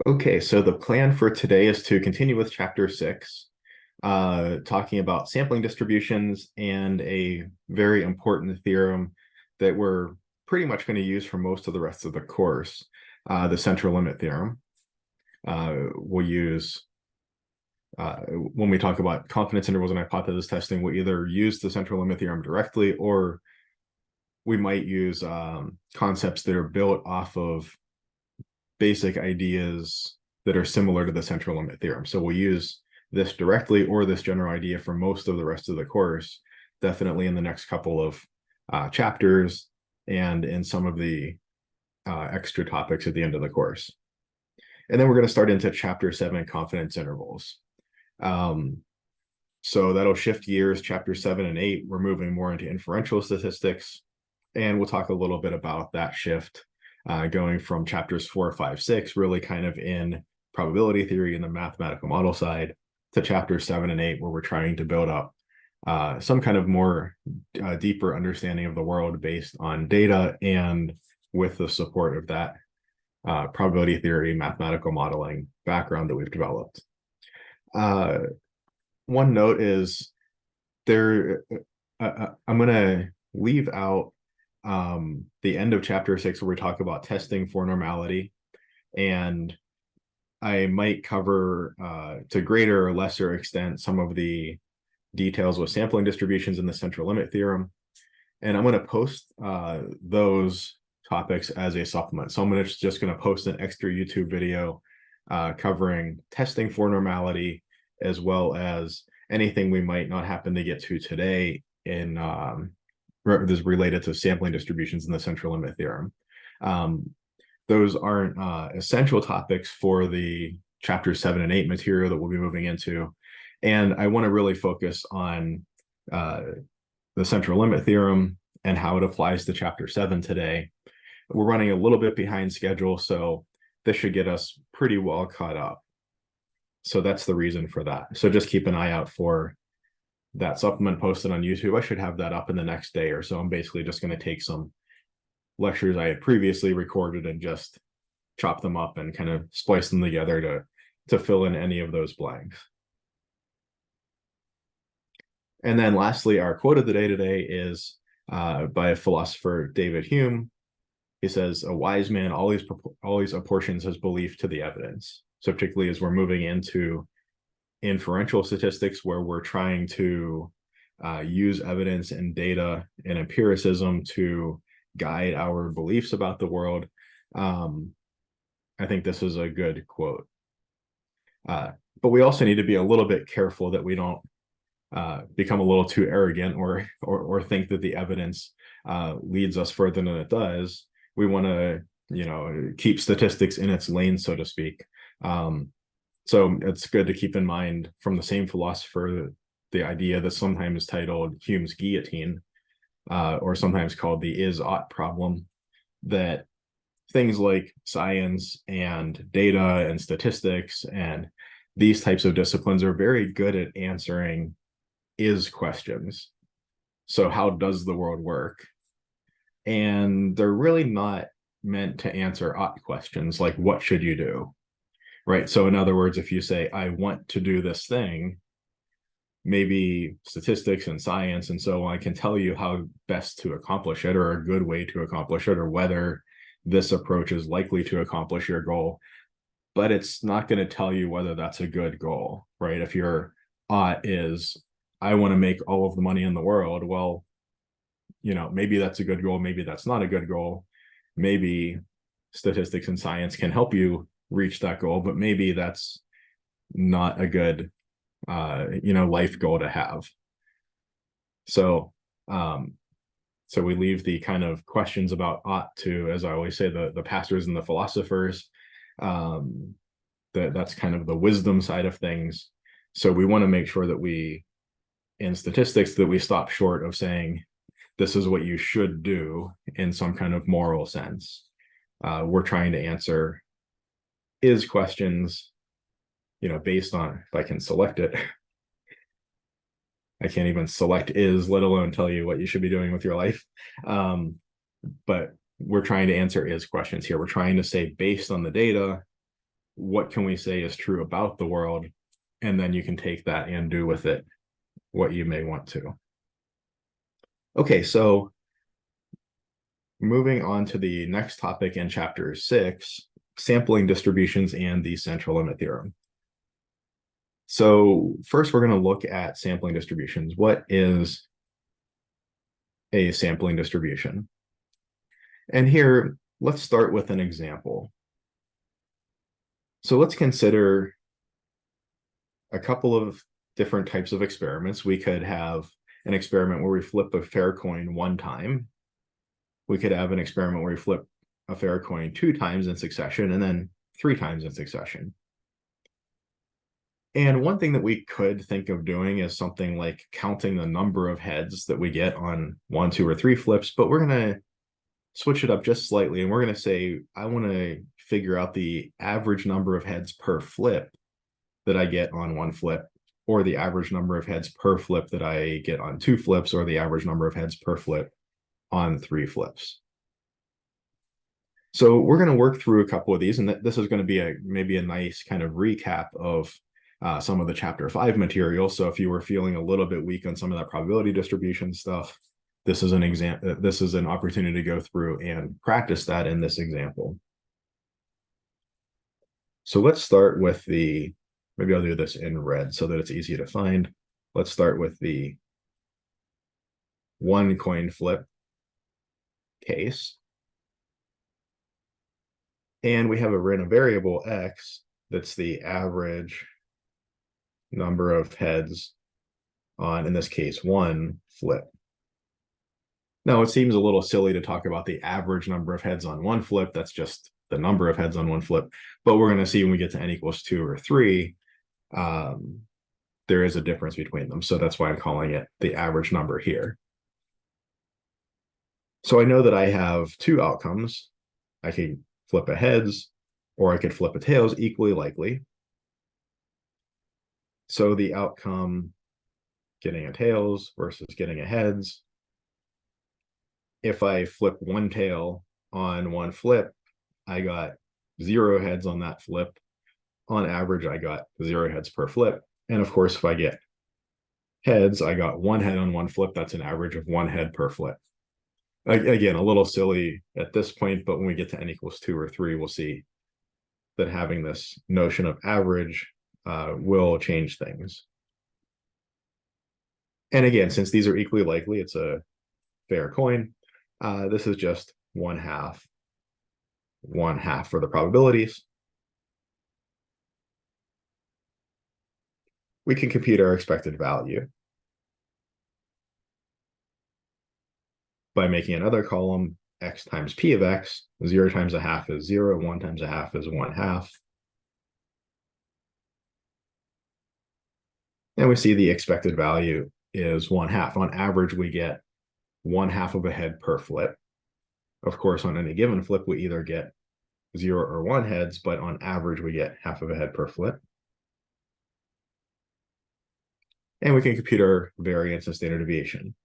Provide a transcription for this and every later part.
Okay, so the plan for today is to continue with chapter 6, talking about sampling distributions and a very important theorem that we're pretty much going to use for most of the rest of the course, the central limit theorem. We'll use, when we talk about confidence intervals and hypothesis testing, we'll either use the central limit theorem directly, or we might use concepts that are built off of basic ideas that are similar to the central limit theorem. So we'll use this directly or this general idea for most of the rest of the course, definitely in the next couple of chapters and in some of the extra topics at the end of the course. And then we're going to start into chapter 7, confidence intervals. So that'll shift gears. Chapter 7 and 8, we're moving more into inferential statistics, and we'll talk a little bit about that shift, going from chapters 4, 5, 6, really kind of in probability theory and the mathematical model side, to chapters 7 and 8, where we're trying to build up some kind of more deeper understanding of the world based on data and with the support of that probability theory, mathematical modeling background that we've developed. One note is I'm going to leave out the end of chapter 6, where we talk about testing for normality, and I might cover to greater or lesser extent some of the details with sampling distributions in the central limit theorem, and I'm going to post those topics as a supplement. So I'm just going to post an extra YouTube video covering testing for normality, as well as anything we might not happen to get to today in this related to sampling distributions in the central limit theorem. Those aren't essential topics for the chapter 7 and 8 material that we'll be moving into. And I want to really focus on the central limit theorem and how it applies to chapter 7 today. We're running a little bit behind schedule, so this should get us pretty well caught up. So that's the reason for that. So just keep an eye out for that supplement posted on YouTube. I should have that up in the next day or so. I'm basically just going to take some lectures I had previously recorded and just chop them up and kind of splice them together to fill in any of those blanks. And then lastly, our quote of the day today is by philosopher David Hume. He says, "A wise man always apportions his belief to the evidence." So particularly as we're moving into inferential statistics, where we're trying to use evidence and data and empiricism to guide our beliefs about the world, I think this is a good quote. But we also need to be a little bit careful that we don't become a little too arrogant or think that the evidence leads us further than it does. We want to, keep statistics in its lane, so to speak. So it's good to keep in mind from the same philosopher the idea that sometimes titled Hume's guillotine, or sometimes called the is-ought problem, that things like science and data and statistics and these types of disciplines are very good at answering is questions. So how does the world work? And they're really not meant to answer ought questions like what should you do, right? So in other words, if you say, I want to do this thing, maybe statistics and science and so on can tell you how best to accomplish it, or a good way to accomplish it, or whether this approach is likely to accomplish your goal. But it's not going to tell you whether that's a good goal, right? If your ought is, I want to make all of the money in the world, well, maybe that's a good goal, maybe that's not a good goal. Maybe statistics and science can help you reach that goal, but maybe that's not a good life goal to have. So we leave the kind of questions about ought to, as I always say, the pastors and the philosophers. That's kind of the wisdom side of things. So we want to make sure that we, in statistics, that we stop short of saying this is what you should do in some kind of moral sense. We're trying to answer is questions, based on, if I can select it. I can't even select is, let alone tell you what you should be doing with your life. But we're trying to answer is questions here. We're trying to say, based on the data, what can we say is true about the world, and then you can take that and do with it what you may want to. Okay, so moving on to the next topic in chapter 6, sampling distributions and the central limit theorem. So first, we're going to look at sampling distributions. What is a sampling distribution? And here, let's start with an example. So let's consider a couple of different types of experiments. We could have an experiment where we flip a fair coin one time. We could have an experiment where we flip a fair coin 2 times in succession and then 3 times in succession. And one thing that we could think of doing is something like counting the number of heads that we get on 1, 2, or 3 flips, but we're going to switch it up just slightly. And we're going to say, I want to figure out the average number of heads per flip that I get on 1 flip, or the average number of heads per flip that I get on 2 flips, or the average number of heads per flip on 3 flips. So we're going to work through a couple of these, and this is going to be maybe a nice kind of recap of some of the chapter 5 material. So if you were feeling a little bit weak on some of that probability distribution stuff, this is an example. This is an opportunity to go through and practice that in this example. So let's start with maybe I'll do this in red so that it's easy to find. Let's start with the 1 coin flip case. And we have a random variable x that's the average number of heads on, in this case, 1 flip. Now, it seems a little silly to talk about the average number of heads on 1 flip. That's just the number of heads on 1 flip. But we're going to see when we get to n equals 2 or 3, there is a difference between them. So that's why I'm calling it the average number here. So I know that I have 2 outcomes. I can flip a heads, or I could flip a tails, equally likely. So the outcome getting a tails versus getting a heads, if I flip 1 tail on 1 flip, I got 0 heads on that flip. On average, I got 0 heads per flip. And of course, if I get heads, I got 1 head on 1 flip. That's an average of 1 head per flip. Again, a little silly at this point, but when we get to n equals 2 or 3, we'll see that having this notion of average will change things. And again, since these are equally likely, it's a fair coin. This is just 1/2 for the probabilities. We can compute our expected value by making another column, x times p of x. 0 times 1/2 is 0, 1 times 1/2 is 1/2. And we see the expected value is 1/2. On average, we get 1/2 of a head per flip. Of course, on any given flip, we either get 0 or 1 heads, but on average, we get 1/2 of a head per flip. And we can compute our variance and standard deviation.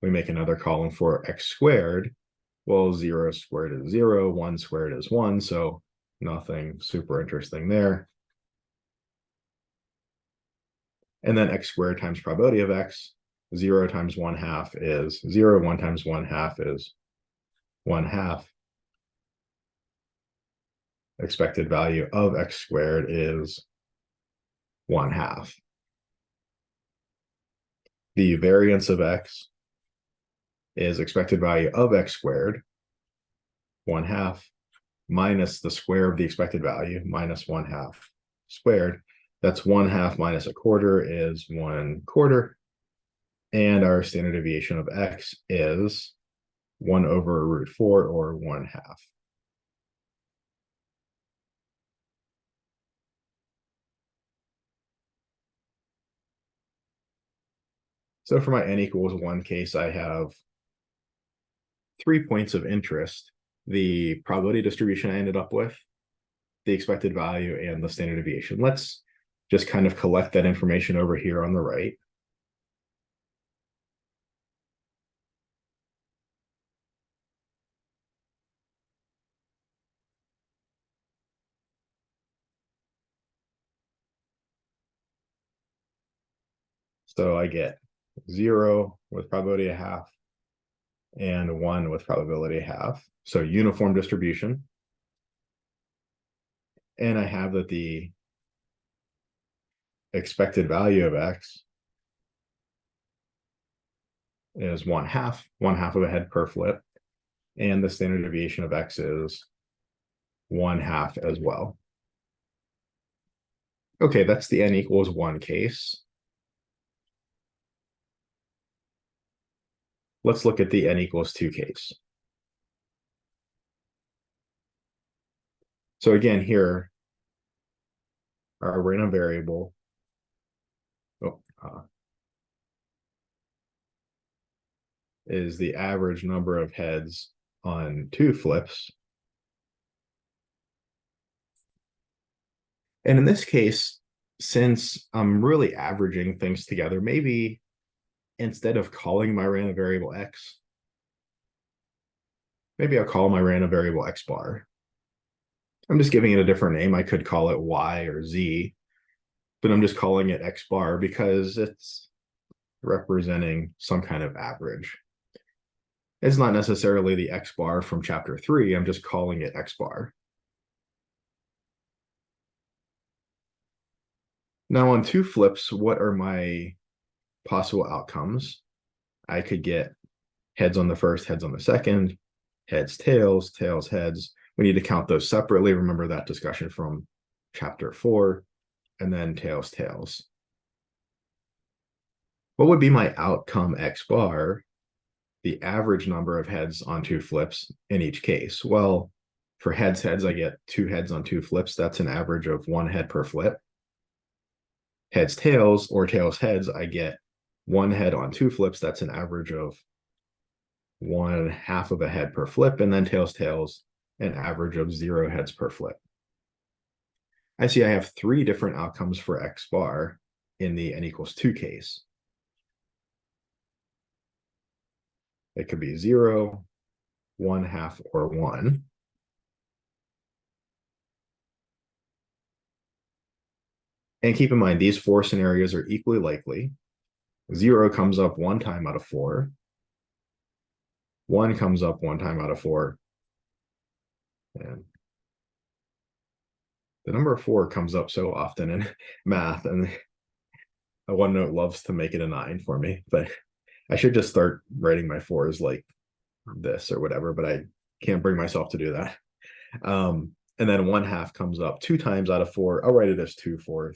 We make another column for x squared. Well, 0 squared is 0, 1 squared is 1, so nothing super interesting there. And then x squared times probability of x. 0 times 1/2 is 0, 1 times 1/2 is 1/2. Expected value of x squared is 1/2. The variance of x is expected value of x squared, 1/2, minus the square of the expected value, minus 1/2 squared. That's 1/2 minus 1/4 is 1/4. And our standard deviation of x is 1/√4, or 1/2. So for my n equals 1 case, I have 3 points of interest: the probability distribution I ended up with, the expected value, and the standard deviation. Let's just kind of collect that information over here on the right. So I get 0 with probability of half and 1 with probability of half. So uniform distribution. And I have that the expected value of x is 1/2 of a head per flip. And the standard deviation of x is 1/2 as well. Okay, that's the n equals 1 case. Let's look at the n equals 2 case. So again, here, our random variable is the average number of heads on 2 flips. And in this case, since I'm really averaging things together, maybe instead of calling my random variable x, maybe I'll call my random variable x bar. I'm just giving it a different name. I could call it y or z, but I'm just calling it x bar because it's representing some kind of average. It's not necessarily the x bar from chapter 3. I'm just calling it x bar. Now on 2 flips, what are my possible outcomes? I could get heads on the first, heads on the second, heads, tails, tails, heads. We need to count those separately. Remember that discussion from chapter 4, and then tails, tails. What would be my outcome x bar, the average number of heads on 2 flips in each case? Well, for heads, I get 2 heads on 2 flips. That's an average of 1 head per flip. Heads, tails, or tails, heads, I get 1 head on 2 flips. That's an average of 1/2 of a head per flip. And then tails, tails, an average of 0 heads per flip. I see I have 3 different outcomes for x bar in the n equals 2 case. It could be 0, 1/2, or 1. And keep in mind, these 4 scenarios are equally likely. 0 comes up 1 time out of 4. 1 comes up 1 time out of 4. And the number 4 comes up so often in math, and OneNote loves to make it a 9 for me, but I should just start writing my 4s like this or whatever, but I can't bring myself to do that. And then 1/2 comes up 2 times out of 4. I'll write it as 2/4.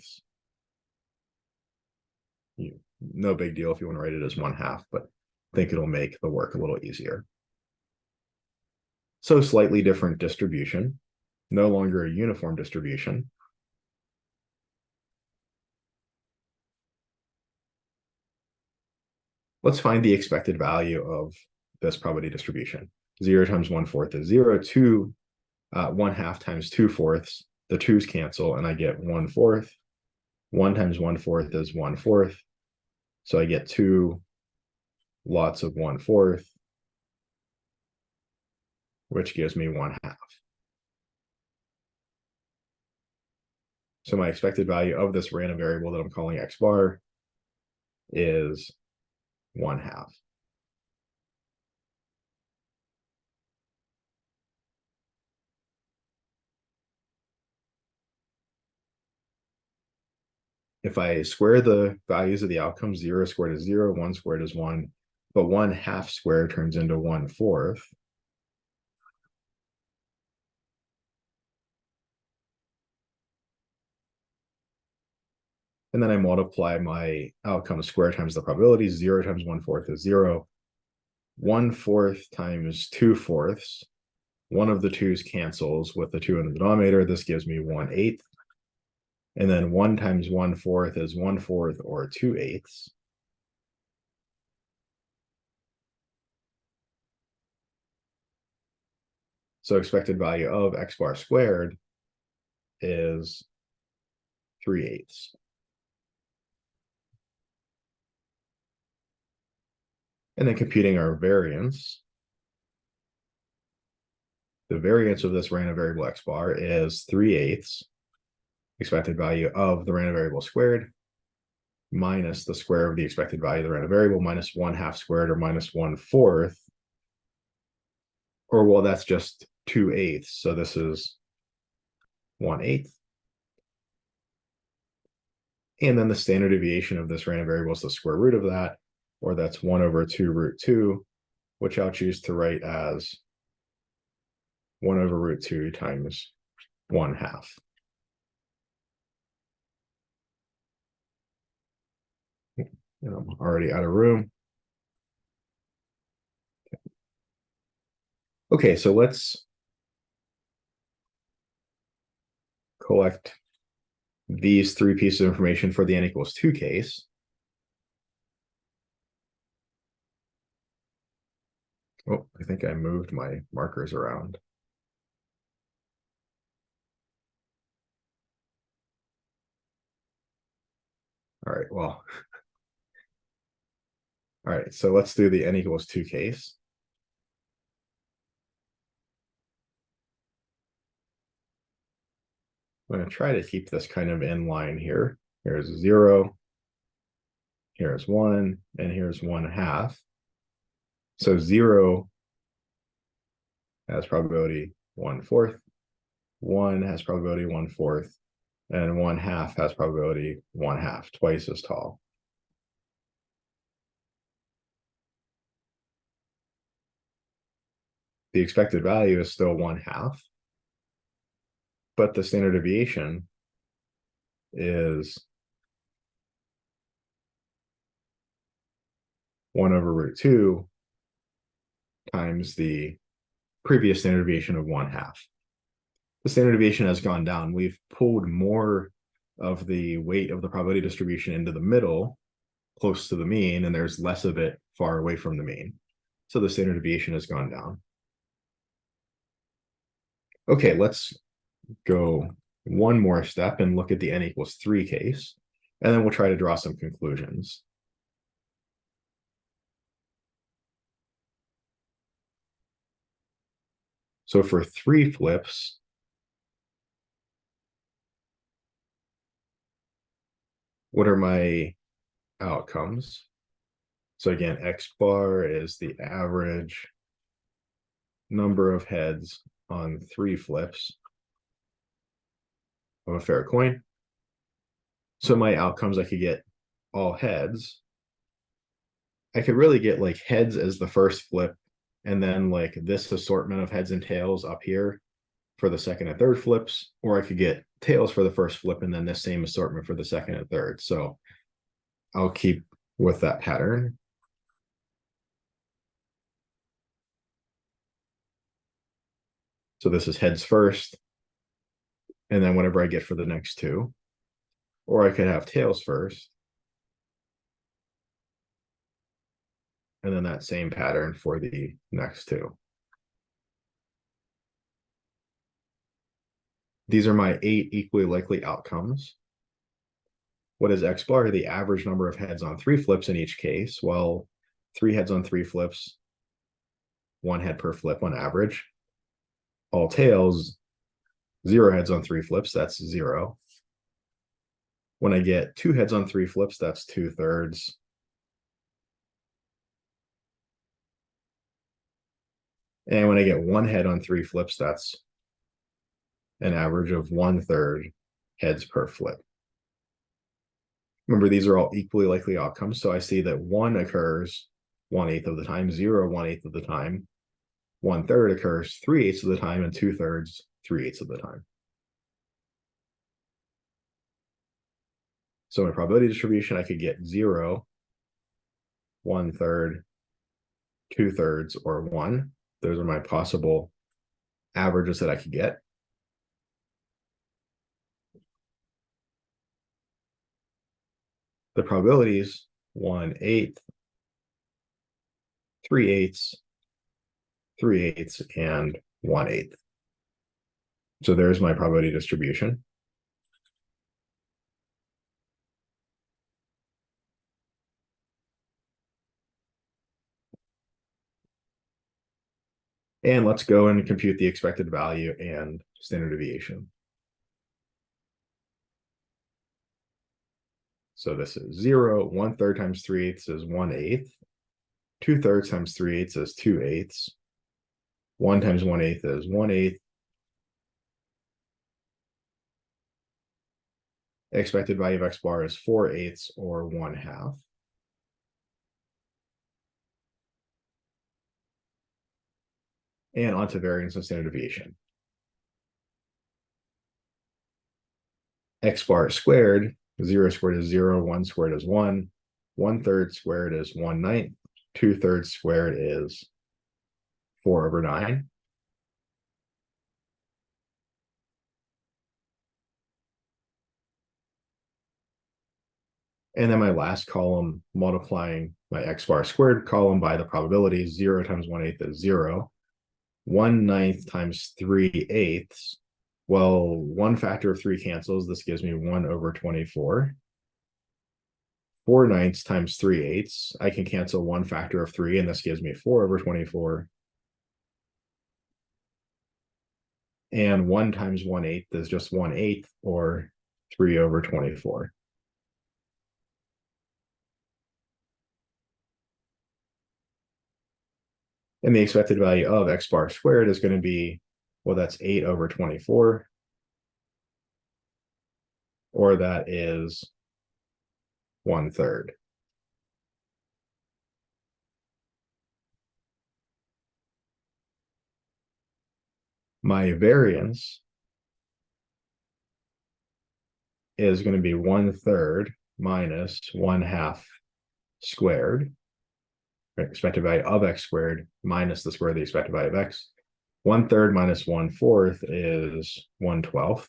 No big deal if you want to write it as 1/2, but I think it'll make the work a little easier. So slightly different distribution, no longer a uniform distribution. Let's find the expected value of this probability distribution. 0 times 1/4 is 0. 1/2 times 2/4, the 2's cancel, and I get 1/4. 1 times 1/4 is 1/4. So I get 2 lots of 1/4, which gives me 1/2. So my expected value of this random variable that I'm calling x bar is 1/2. If I square the values of the outcomes, 0 squared is 0, 1 squared is 1, but 1/2 squared turns into 1/4. And then I multiply my outcome square times the probability. 0 times 1/4 is 0. 1/4 times 2/4. One of the 2's cancels with the 2 in the denominator. This gives me 1/8. And then 1 times 1/4 is 1/4 or 2/8. So expected value of x bar squared is 3/8. And then computing our variance, the variance of this random variable x bar is 3/8 expected value of the random variable squared. minus the square of the expected value of the random variable minus 1/2 squared or minus 1/4. Or well, that's just 2/8. So this is 1/8. And then the standard deviation of this random variable is the square root of that, or that's 1/2√2, which I'll choose to write as 1/√2 times 1/2. And I'm already out of room. Okay, so let's collect these three pieces of information for the n equals 2 case. Oh, I think I moved my markers around. All right, well, all right, so let's do the n equals 2 case. I'm going to try to keep this kind of in line here. Here's 0, here's 1, and here's 1/2. So 0 has probability 1/4, 1 has probability 1/4, and 1/2 has probability 1/2, twice as tall. The expected value is still 1/2, but the standard deviation is 1/√2 times the previous standard deviation of 1/2. The standard deviation has gone down. We've pulled more of the weight of the probability distribution into the middle, close to the mean, and there's less of it far away from the mean. So the standard deviation has gone down. Okay, let's go one more step and look at the n equals 3 case, and then we'll try to draw some conclusions. So for 3 flips, what are my outcomes? So again, X bar is the average number of heads on 3 flips of a fair coin. So my outcomes, I could get all heads. I could really get like heads as the first flip, and then like this assortment of heads and tails up here for the second and third flips, or I could get tails for the first flip and then this same assortment for the second and third. So I'll keep with that pattern. So this is heads first, and then whatever I get for the next 2. Or I could have tails first, and then that same pattern for the next 2. These are my 8 equally likely outcomes. What is X bar? The average number of heads on 3 flips in each case. Well, 3 heads on 3 flips, 1 head per flip on average. All tails, 0 heads on 3 flips, that's 0. When I get 2 heads on 3 flips, that's 2/3. And when I get 1 head on 3 flips, that's an average of 1/3 heads per flip. Remember, these are all equally likely outcomes. So I see that 1 occurs 1/8 of the time, 0 1/8 of the time, 1/3 occurs 3/8 of the time, and 2/3 3/8 of the time. So my probability distribution, I could get 0, 1/3, 2/3, or 1. Those are my possible averages that I could get. The probabilities 1/8, 3/8, 3/8, and 1/8. So there's my probability distribution. And let's go and compute the expected value and standard deviation. So this is 0. 1/3 times 3/8 is 1/8. 2/3 times 3/8 is 2/8. 1 times 1/8 is 1/8. Expected value of x bar is 4/8 or 1/2. And onto variance and standard deviation. X bar squared, 0 squared is 0, 1 squared is 1, 1/3 squared is 1/9, 2/3 squared is 4/9. And then my last column, multiplying my x bar squared column by the probability, 0 times 1/8 is 0. 1/9 times 3/8. Well, one factor of 3 cancels. This gives me 1/24. 4/9 times 3/8. I can cancel one factor of 3, and this gives me 4/24. And 1 times 1/8 is just 1/8 or 3/24. And the expected value of x bar squared is going to be, well, that's 8/24, or that is 1/3. My variance is going to be 1/3 minus 1/2 squared. Expected value of x squared minus the square of the expected value of x. 1/3 minus 1/4 is 1/12.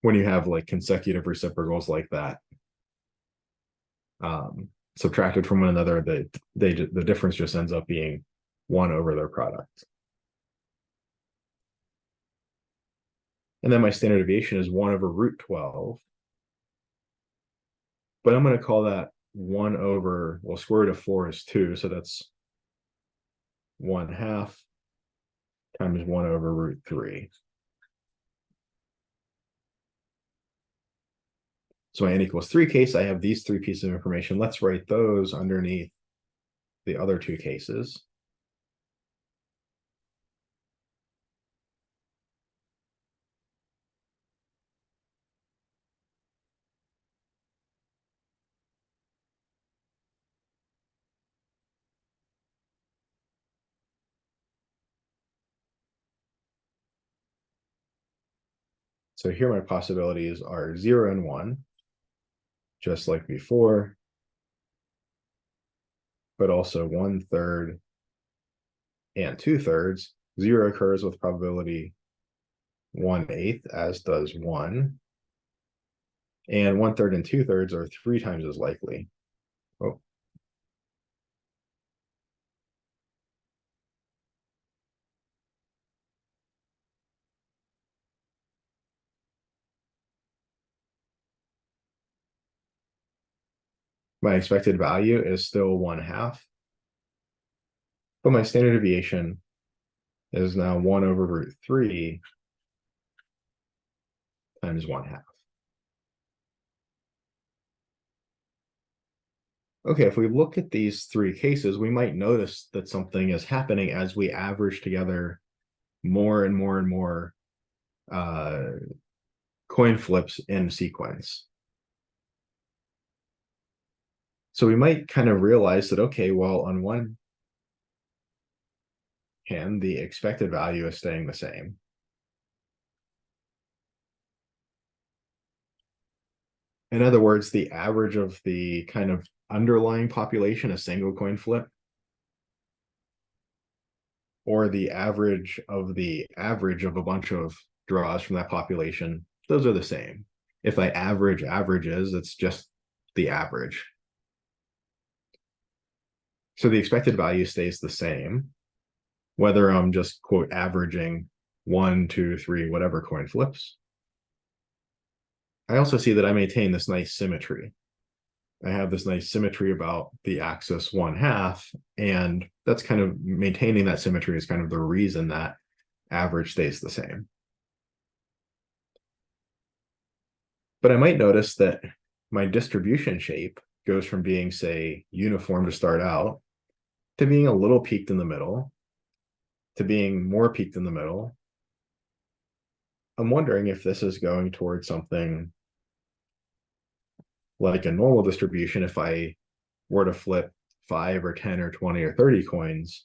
When you have like consecutive reciprocals like that, subtracted from one another, the difference just ends up being 1 over their product. And then my standard deviation is 1/√12. But I'm going to call that 1 over, well, square root of 4 is 2, so that's 1/2 times 1/√3. So my n equals 3 case, I have these 3 pieces of information. Let's write those underneath the other 2 cases. So here my possibilities are 0 and 1, just like before, but also 1/3 and 2/3. 0 occurs with probability 1/8, as does 1. And 1/3 and 2/3 are 3 times as likely. Oh. My expected value is still 1/2, but my standard deviation is now 1/√3 times 1/2. Okay, if we look at these 3 cases, we might notice that something is happening as we average together more and more and more coin flips in sequence. So we might kind of realize that, okay, well, on one hand, the expected value is staying the same. In other words, the average of the kind of underlying population, a single coin flip, or the average of a bunch of draws from that population, those are the same. If I average averages, it's just the average. So the expected value stays the same, whether I'm just, quote, averaging 1, 2, 3, whatever coin flips. I also see that I maintain this nice symmetry. I have this nice symmetry about the axis 1/2, and that's kind of maintaining that symmetry is kind of the reason that average stays the same. But I might notice that my distribution shape goes from being, say, uniform to start out, to being a little peaked in the middle, to being more peaked in the middle. I'm wondering if this is going towards something like a normal distribution. If I were to flip 5 or 10 or 20 or 30 coins,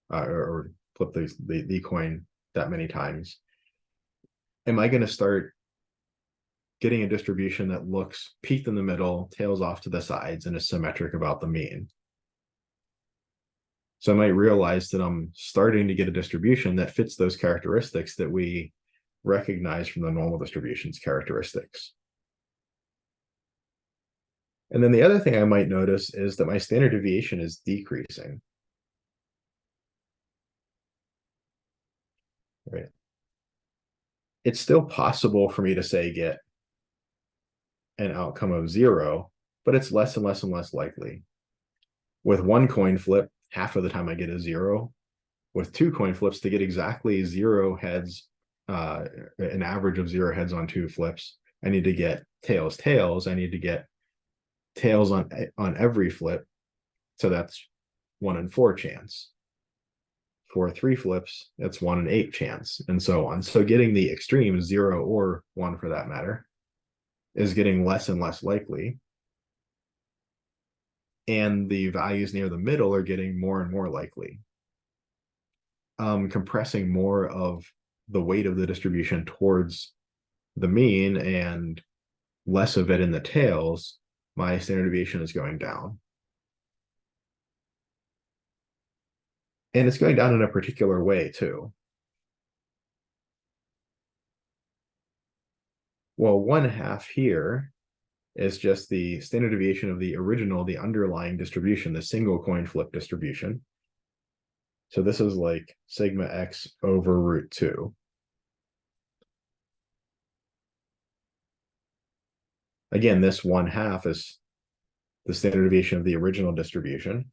or flip the coin that many times, am I going to start getting a distribution that looks peaked in the middle, tails off to the sides, and is symmetric about the mean? So I might realize that I'm starting to get a distribution that fits those characteristics that we recognize from the normal distribution's characteristics. And then the other thing I might notice is that my standard deviation is decreasing. Right. It's still possible for me to, say, get an outcome of 0, but it's less and less and less likely. With one coin flip, half of the time I get a 0. With 2 coin flips, to get exactly 0 heads, an average of 0 heads on 2 flips, I need to get tails, tails. I need to get tails on every flip. So that's 1 in 4 chance. For 3 flips, it's 1 in 8 chance, and so on. So getting the extreme, 0 or 1 for that matter, is getting less and less likely. And the values near the middle are getting more and more likely. Compressing more of the weight of the distribution towards the mean and less of it in the tails, my standard deviation is going down. And it's going down in a particular way too. Well, 1/2 here is just the standard deviation of the original, the underlying distribution, the single coin flip distribution. So this is like sigma x over root 2. Again, this 1/2 is the standard deviation of the original distribution.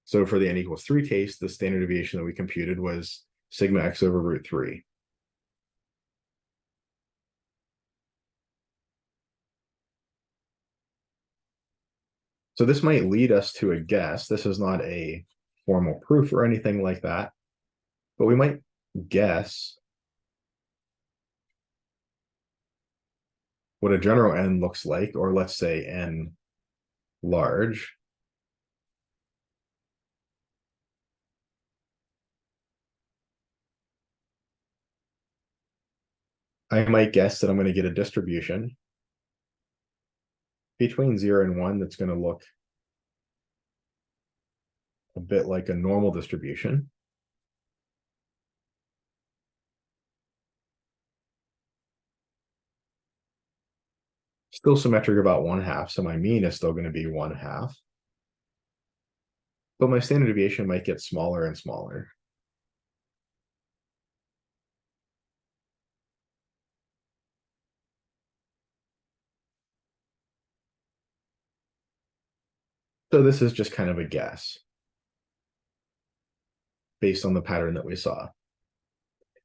So for the n equals 3 case, the standard deviation that we computed was sigma x over root 3. So this might lead us to a guess. This is not a formal proof or anything like that, but we might guess what a general n looks like, or let's say n large. I might guess that I'm going to get a distribution between 0 and 1 that's going to look a bit like a normal distribution. Still symmetric about 1/2, so my mean is still going to be 1/2. But my standard deviation might get smaller and smaller. So this is just kind of a guess based on the pattern that we saw.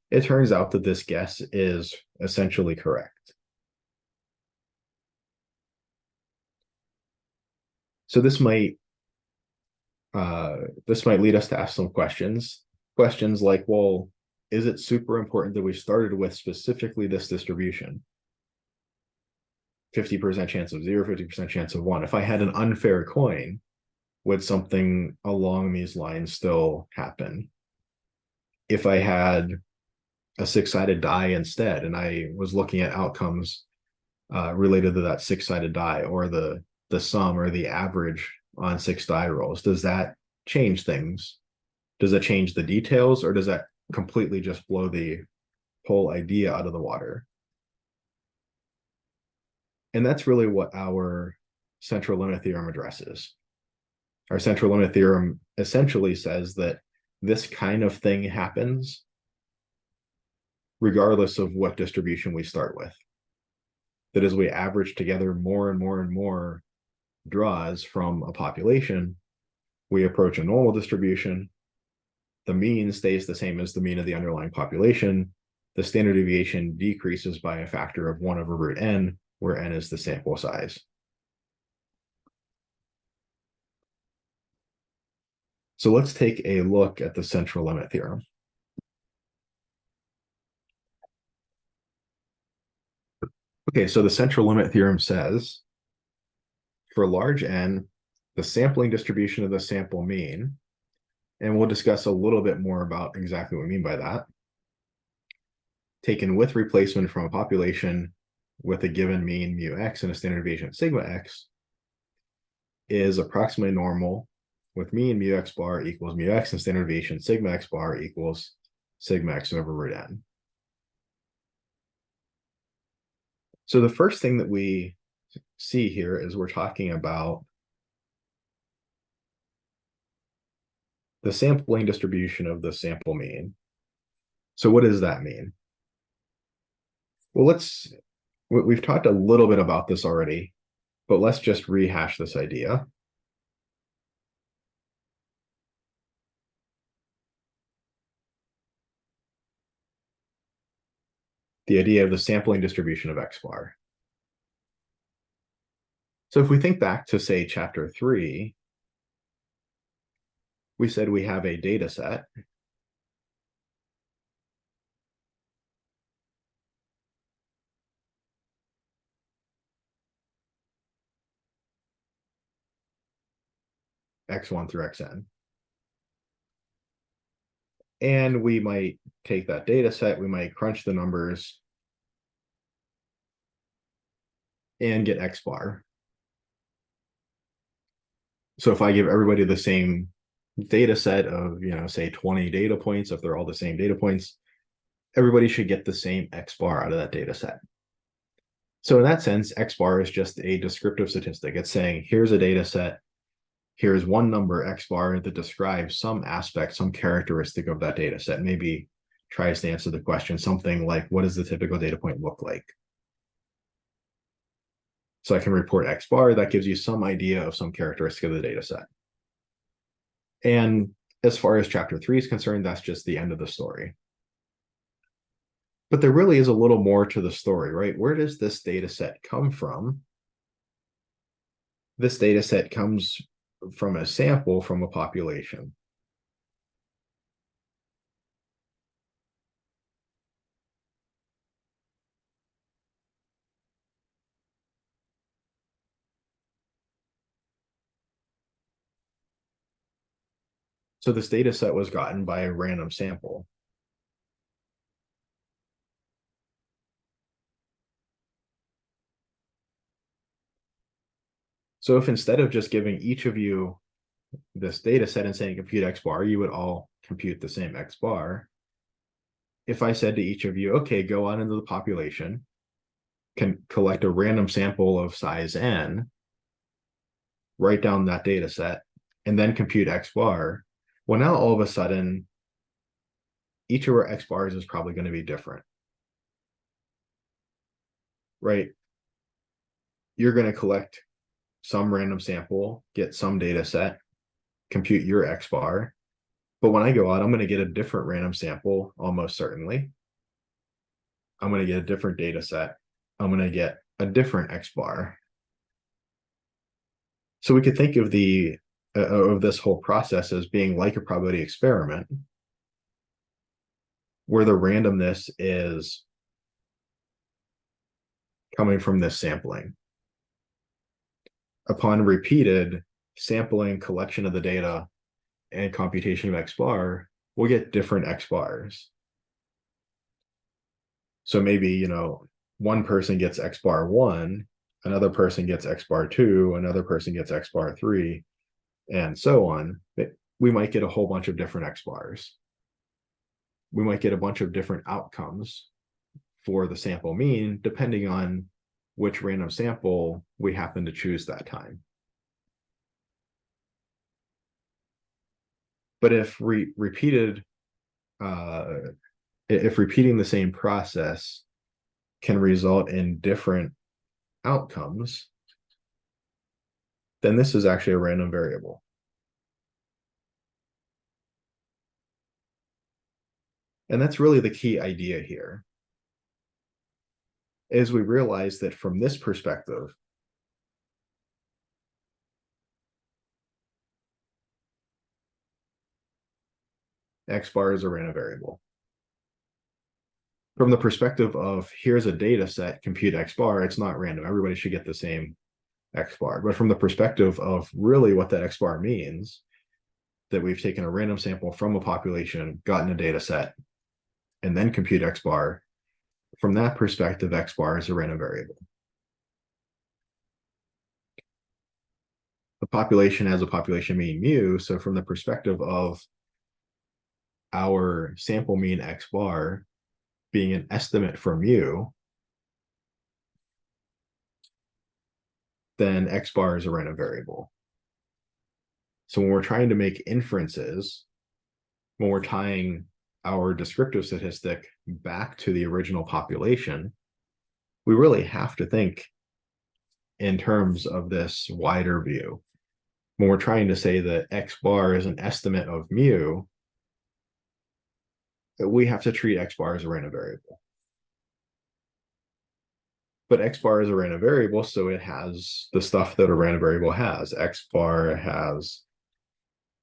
It turns out that this guess is essentially correct. So this might lead us to ask some questions. Questions like, well, is it super important that we started with specifically this distribution? 50% chance of 0, 50% chance of 1. If I had an unfair coin, would something along these lines still happen? If I had a 6-sided die instead, and I was looking at outcomes related to that 6-sided die, or the sum or the average on 6 die rolls, does that change things? Does it change the details, or does that completely just blow the whole idea out of the water? And that's really what our central limit theorem addresses. Our central limit theorem essentially says that this kind of thing happens regardless of what distribution we start with. That as we average together more and more and more draws from a population, we approach a normal distribution, the mean stays the same as the mean of the underlying population, the standard deviation decreases by a factor of 1 over root n, where n is the sample size. So let's take a look at the central limit theorem. Okay, so the central limit theorem says, for large n, the sampling distribution of the sample mean, and we'll discuss a little bit more about exactly what we mean by that, taken with replacement from a population with a given mean mu x and a standard deviation sigma x, is approximately normal with mean mu x bar equals mu x and standard deviation sigma x bar equals sigma x over root n. So the first thing that we see here is we're talking about the sampling distribution of the sample mean. So what does that mean? Well, we've talked a little bit about this already, but let's just rehash this idea. The idea of the sampling distribution of x bar. So if we think back to, say, chapter 3, we said we have a data set. X1 through xn. And we might take that data set, we might crunch the numbers and get x bar. So if I give everybody the same data set of, say 20 data points, if they're all the same data points, everybody should get the same x bar out of that data set. So in that sense, x bar is just a descriptive statistic. It's saying, here's a data set, here's one number x bar that describes some aspect, some characteristic of that data set. Maybe tries to answer the question, something like, what does the typical data point look like? So I can report x bar, that gives you some idea of some characteristic of the data set. And as far as chapter 3 is concerned, that's just the end of the story. But there really is a little more to the story, right? Where does this data set come from? This data set comes from a sample from a population. So this data set was gotten by a random sample. So if instead of just giving each of you this data set and saying compute x bar, you would all compute the same x bar. If I said to each of you, okay, go on into the population, can collect a random sample of size n, write down that data set, and then compute x bar, well, now all of a sudden, each of our x bars is probably going to be different, right? You're going to collect some random sample, get some data set, compute your x bar. But when I go out, I'm going to get a different random sample, almost certainly. I'm going to get a different data set. I'm going to get a different x bar. So we could think of this whole process as being like a probability experiment, where the randomness is coming from this sampling. Upon repeated sampling, collection of the data, and computation of x bar, we'll get different x bars. So maybe, one person gets x bar 1, another person gets x bar 2, another person gets x bar 3, and so on. We might get a whole bunch of different x bars. We might get a bunch of different outcomes for the sample mean, depending on which random sample we happen to choose that time. But if repeating the same process can result in different outcomes, then this is actually a random variable. And that's really the key idea here, is we realize that from this perspective, X bar is a random variable. From the perspective of here's a data set, compute X bar, it's not random. Everybody should get the same X bar. But from the perspective of really what that X bar means, that we've taken a random sample from a population, gotten a data set, and then compute X bar, from that perspective, X bar is a random variable. The population has a population mean mu, so from the perspective of our sample mean X bar being an estimate for mu, then X bar is a random variable. So when we're trying to make inferences, when we're tying our descriptive statistic back to the original population, we really have to think in terms of this wider view. When we're trying to say that X bar is an estimate of mu, we have to treat X bar as a random variable. But X bar is a random variable, so it has the stuff that a random variable has. X bar has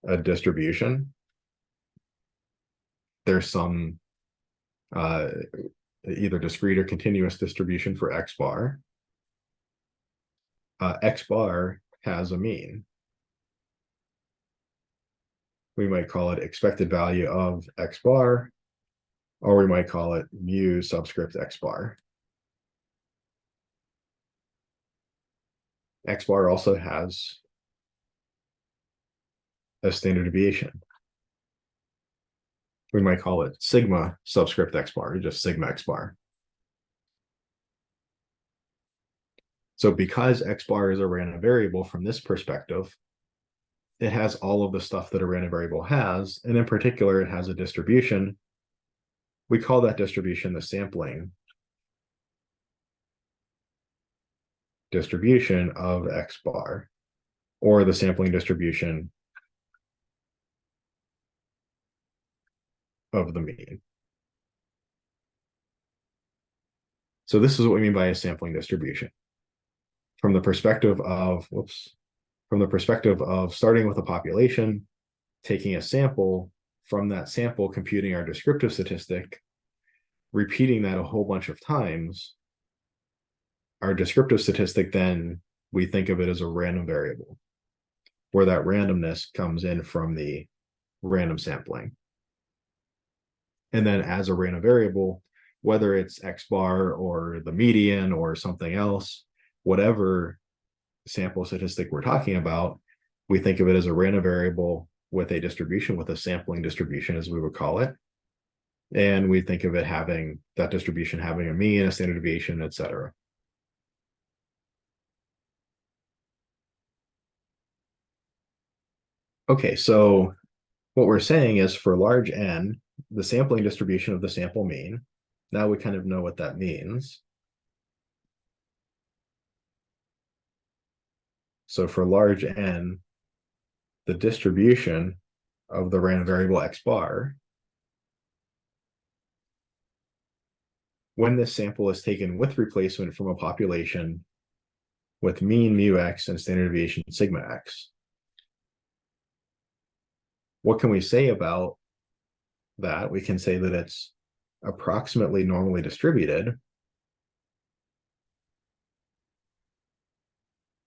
a distribution. There's some either discrete or continuous distribution for X bar. X bar has a mean. We might call it expected value of X bar, or we might call it mu subscript X bar. X bar also has a standard deviation. We might call it sigma subscript X bar, or just sigma X bar. So because X bar is a random variable from this perspective, it has all of the stuff that a random variable has, and in particular, it has a distribution. We call that distribution the sampling distribution of X bar, or the sampling distribution of the mean. So this is what we mean by a sampling distribution. From the perspective of, from the perspective of starting with a population, taking a sample, from that sample, computing our descriptive statistic, repeating that a whole bunch of times, our descriptive statistic, then we think of it as a random variable, where that randomness comes in from the random sampling. And then as a random variable, whether it's X bar or the median or something else, whatever sample statistic we're talking about, we think of it as a random variable with a distribution, with a sampling distribution, as we would call it. And we think of it having that distribution having a mean, a standard deviation, etc. Okay, so what we're saying is for large N, the sampling distribution of the sample mean, now we kind of know what that means. So for large N, the distribution of the random variable X bar, when this sample is taken with replacement from a population with mean mu X and standard deviation sigma X. What can we say about that? We can say that it's approximately normally distributed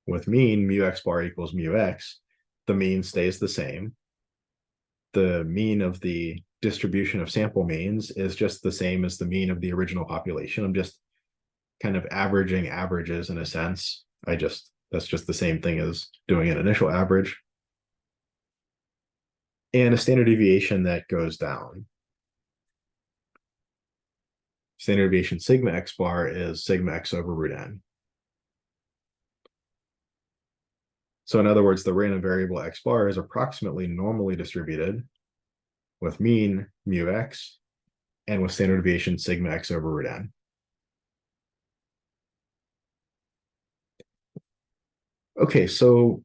with mean mu X bar equals mu X. The mean stays the same. The mean of the distribution of sample means is just the same as the mean of the original population. I'm just kind of averaging averages in a sense. That's just the same thing as doing an initial average. And a standard deviation that goes down. Standard deviation sigma X bar is sigma X over root N. So in other words, the random variable X bar is approximately normally distributed with mean mu X and with standard deviation sigma X over root N. Okay, so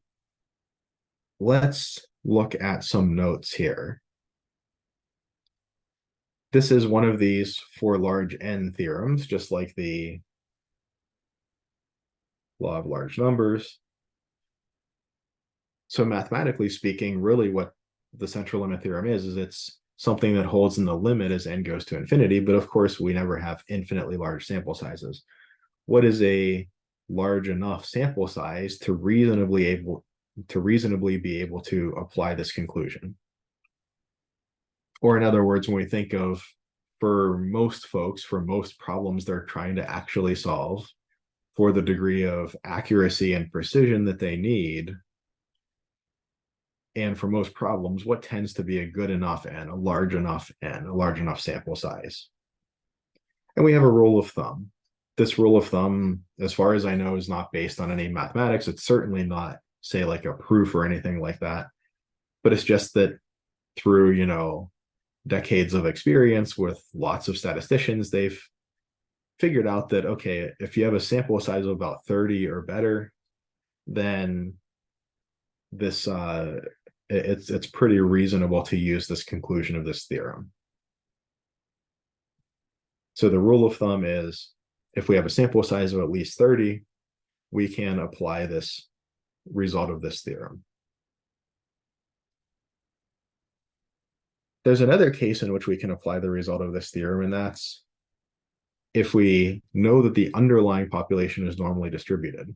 let's look at some notes here. This is one of these for large n theorems, just like the law of large numbers. So mathematically speaking, really what the central limit theorem is it's something that holds in the limit as n goes to infinity, but of course we never have infinitely large sample sizes. What is a large enough sample size to reasonably be able to apply this conclusion? Or in other words, when we think of, for most folks, for most problems they're trying to actually solve, for the degree of accuracy and precision that they need, and for most problems, what tends to be a good enough n, a large enough sample size? And we have a rule of thumb. This rule of thumb, as far as I know, is not based on any mathematics. It's certainly not, say, like a proof or anything like that. But it's just that through, decades of experience with lots of statisticians, they've figured out that, okay, if you have a sample size of about 30 or better, then this it's pretty reasonable to use this conclusion of this theorem. So the rule of thumb is if we have a sample size of at least 30, we can apply this result of this theorem. There's another case in which we can apply the result of this theorem, and that's if we know that the underlying population is normally distributed.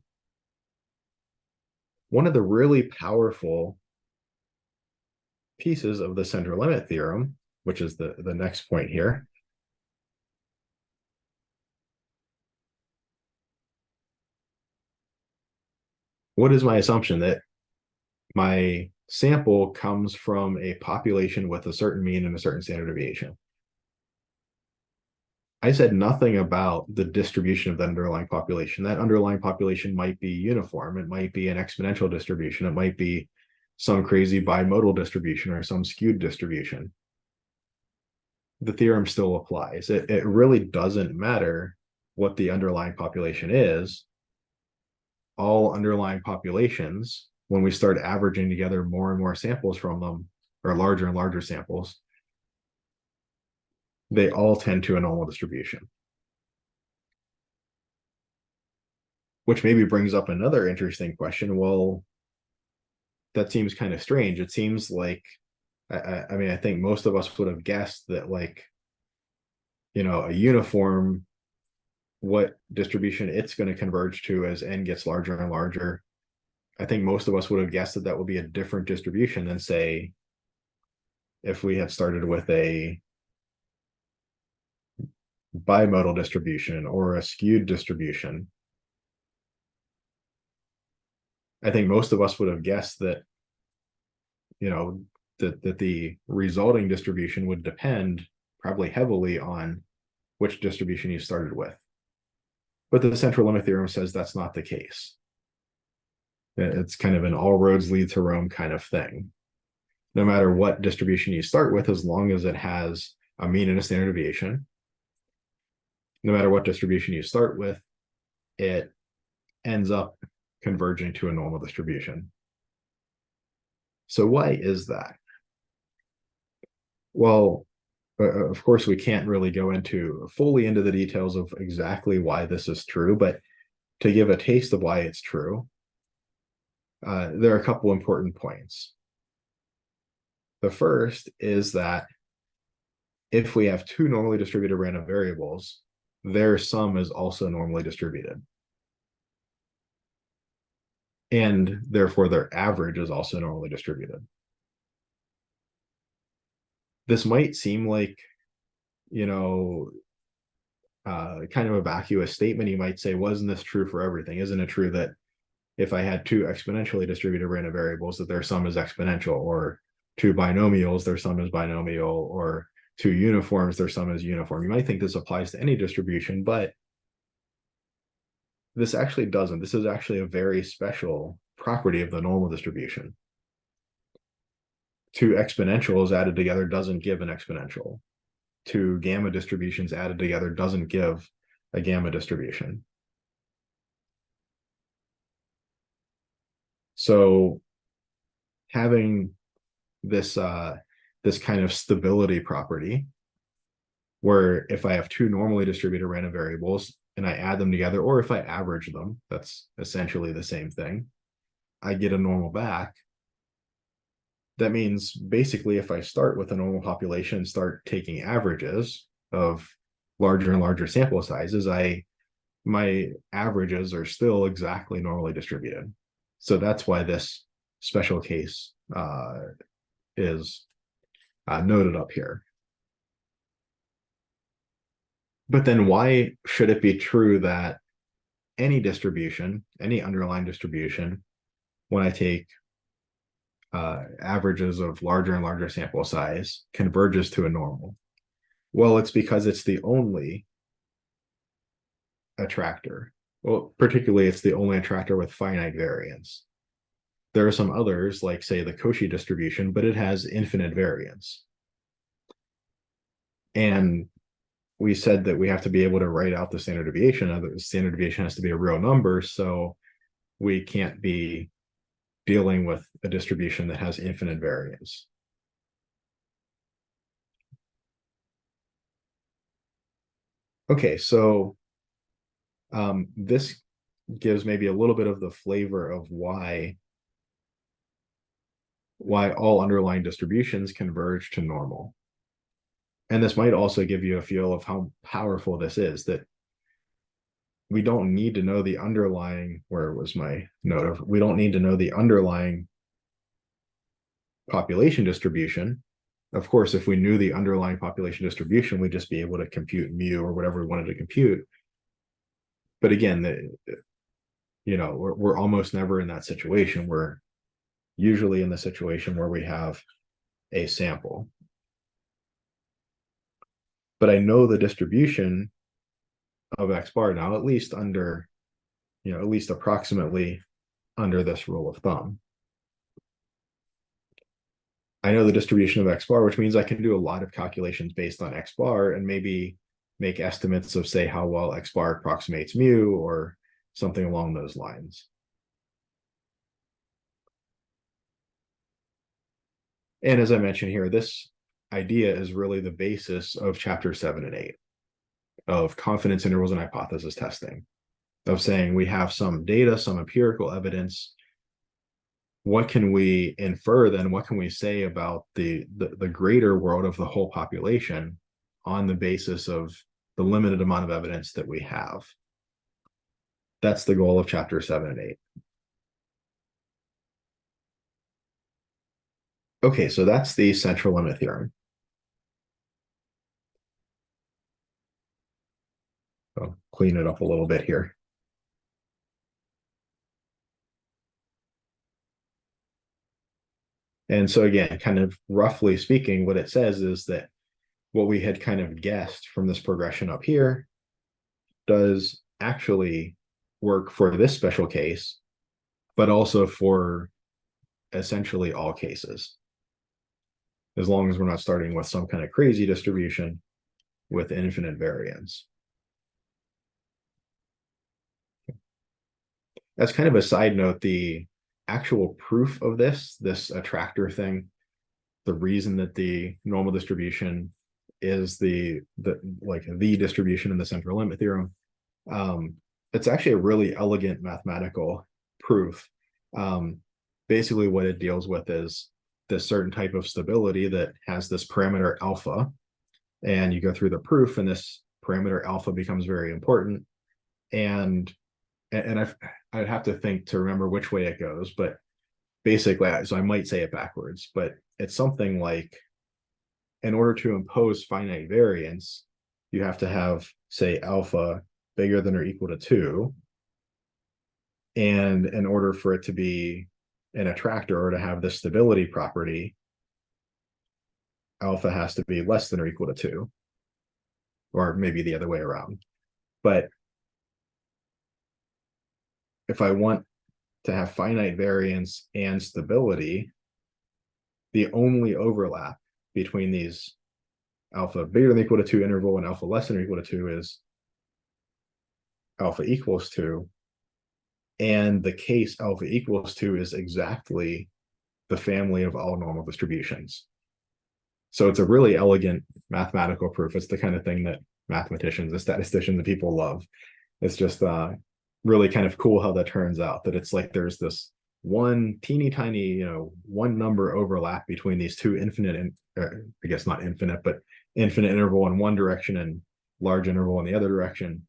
One of the really powerful pieces of the central limit theorem, which is the next point here, what is my assumption? That my sample comes from a population with a certain mean and a certain standard deviation. I said nothing about the distribution of the underlying population. That underlying population might be uniform. It might be an exponential distribution. It might be some crazy bimodal distribution or some skewed distribution. The theorem still applies. It really doesn't matter what the underlying population is. All underlying populations, when we start averaging together more and more samples from them, or larger and larger samples, they all tend to a normal distribution. Which maybe brings up another interesting question. Well, that seems kind of strange. It seems like, I mean, I think most of us would have guessed that, like, a uniform, what distribution it's going to converge to as n gets larger and larger. I think most of us would have guessed that that would be a different distribution than, say, if we had started with a bimodal distribution or a skewed distribution. I think most of us would have guessed that, that the resulting distribution would depend probably heavily on which distribution you started with. But the central limit theorem says that's not the case. It's kind of an all roads lead to Rome kind of thing. No matter what distribution you start with, as long as it has a mean and a standard deviation, no matter what distribution you start with, it ends up converging to a normal distribution. So why is that? Well, of course, we can't really go fully into the details of exactly why this is true, but to give a taste of why it's true, there are a couple important points. The first is that if we have two normally distributed random variables, their sum is also normally distributed. And therefore, their average is also normally distributed. This might seem like, kind of a vacuous statement. You might say, wasn't this true for everything? Isn't it true that if I had two exponentially distributed random variables, that their sum is exponential, or two binomials, their sum is binomial, or two uniforms, their sum is uniform? You might think this applies to any distribution, but this actually doesn't. This is actually a very special property of the normal distribution. Two exponentials added together doesn't give an exponential. Two gamma distributions added together doesn't give a gamma distribution. So having this kind of stability property where if I have two normally distributed random variables and I add them together, or if I average them, that's essentially the same thing, I get a normal back. That means basically if I start with a normal population and start taking averages of larger and larger sample sizes, my averages are still exactly normally distributed. So that's why this special case is noted up here. But then why should it be true that any distribution, any underlying distribution, when I take averages of larger and larger sample size, converges to a normal? Well, it's because it's the only attractor. Well, particularly it's the only attractor with finite variance. There are some others, like say the Cauchy distribution, but it has infinite variance. And we said that we have to be able to write out the standard deviation. The standard deviation has to be a real number, so we can't be dealing with a distribution that has infinite variance. Okay, so this gives maybe a little bit of the flavor of why all underlying distributions converge to normal. And this might also give you a feel of how powerful this is, that we don't need to know the underlying, where was my note of, we don't need to know the underlying population distribution. Of course, if we knew the underlying population distribution, we'd just be able to compute mu or whatever we wanted to compute. But again, we're almost never in that situation. We're usually in the situation where we have a sample. But I know the distribution of X bar now, at least under, at least approximately under this rule of thumb. I know the distribution of X bar, which means I can do a lot of calculations based on X bar and maybe make estimates of, say, how well X bar approximates mu or something along those lines. And as I mentioned here, this idea is really the basis of chapter 7 and 8 of confidence intervals and hypothesis testing, of saying we have some data, some empirical evidence. What can we infer then? What can we say about the greater world of the whole population on the basis of the limited amount of evidence that we have? That's the goal of chapter 7 and 8. Okay, so that's the central limit theorem. I'll clean it up a little bit here. And so again, kind of roughly speaking, what it says is that what we had kind of guessed from this progression up here does actually work for this special case, but also for essentially all cases, as long as we're not starting with some kind of crazy distribution with infinite variance. As kind of a side note, the actual proof of this attractor thing, the reason that the normal distribution is the distribution in the central limit theorem, it's actually a really elegant mathematical proof. Basically what it deals with is this certain type of stability that has this parameter alpha, and you go through the proof and this parameter alpha becomes very important. And I'd have to think to remember which way it goes, but basically, so I might say it backwards, but it's something like, in order to impose finite variance, you have to have, say, alpha bigger than or equal to 2. And in order for it to be an attractor or to have the stability property, alpha has to be less than or equal to 2, or maybe the other way around. But if I want to have finite variance and stability, the only overlap between these alpha bigger than or equal to 2 interval and alpha less than or equal to 2 is alpha equals 2. And the case alpha equals 2 is exactly the family of all normal distributions. So it's a really elegant mathematical proof. It's the kind of thing that mathematicians and statisticians and people love. It's just really kind of cool how that turns out, that it's like there's this one teeny tiny, one number overlap between these two infinite, and I guess not infinite, but infinite interval in one direction and large interval in the other direction.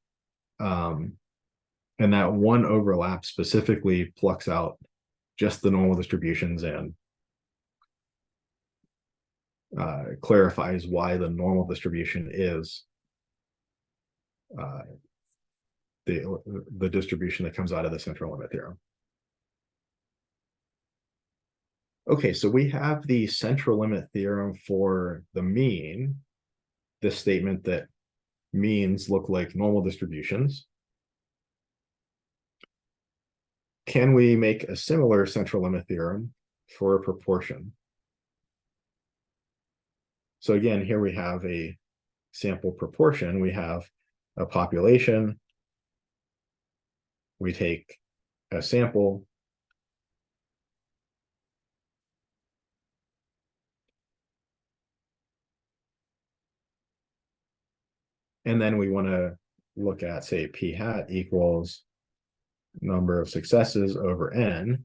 And that one overlap specifically plucks out just the normal distributions and clarifies why the normal distribution is the distribution that comes out of the central limit theorem. Okay, so we have the central limit theorem for the mean, this statement that means look like normal distributions. Can we make a similar central limit theorem for a proportion? So again, here we have a sample proportion. We have a population. We take a sample. And then we want to look at, say, p hat equals number of successes over n.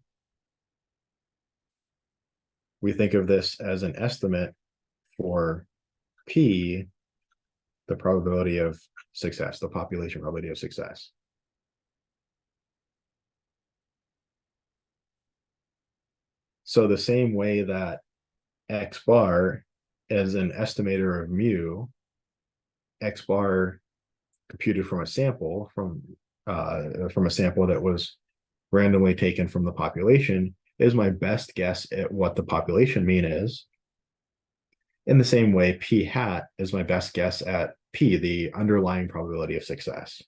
We think of this as an estimate for p, the probability of success, the population probability of success. So the same way that x bar is an estimator of mu, x bar computed from a sample, from a sample that was randomly taken from the population, is my best guess at what the population mean is. In the same way, p hat is my best guess at p, the underlying probability of success.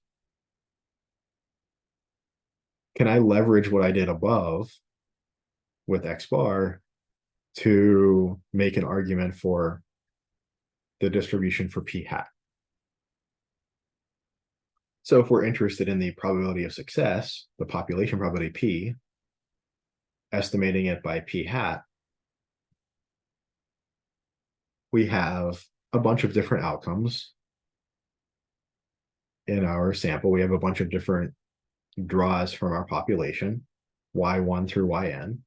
Can I leverage what I did above with x bar to make an argument for the distribution for p hat? So if we're interested in the probability of success, the population probability p, estimating it by p hat, we have a bunch of different outcomes in our sample. We have a bunch of different draws from our population, y1 through yn.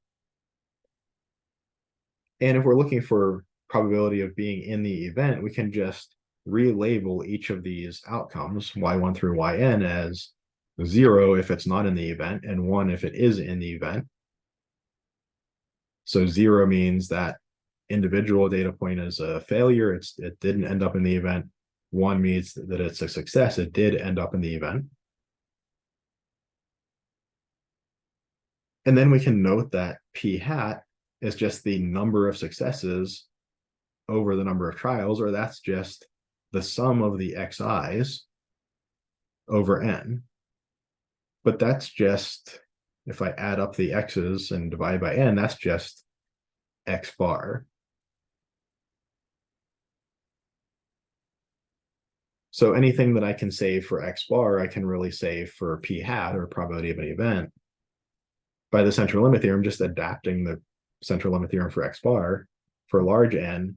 And if we're looking for probability of being in the event, we can just relabel each of these outcomes, y1 through yn, as 0 if it's not in the event, and 1 if it is in the event. So 0 means that individual data point is a failure, it didn't end up in the event. 1 means that it's a success, it did end up in the event. And then we can note that p hat is just the number of successes over the number of trials, or that's just the sum of the xi's over n. But that's just, if I add up the x's and divide by n, that's just x bar. So anything that I can save for x bar, I can really save for p hat, or probability of an event, by the central limit theorem, just adapting the central limit theorem for x bar. For large n,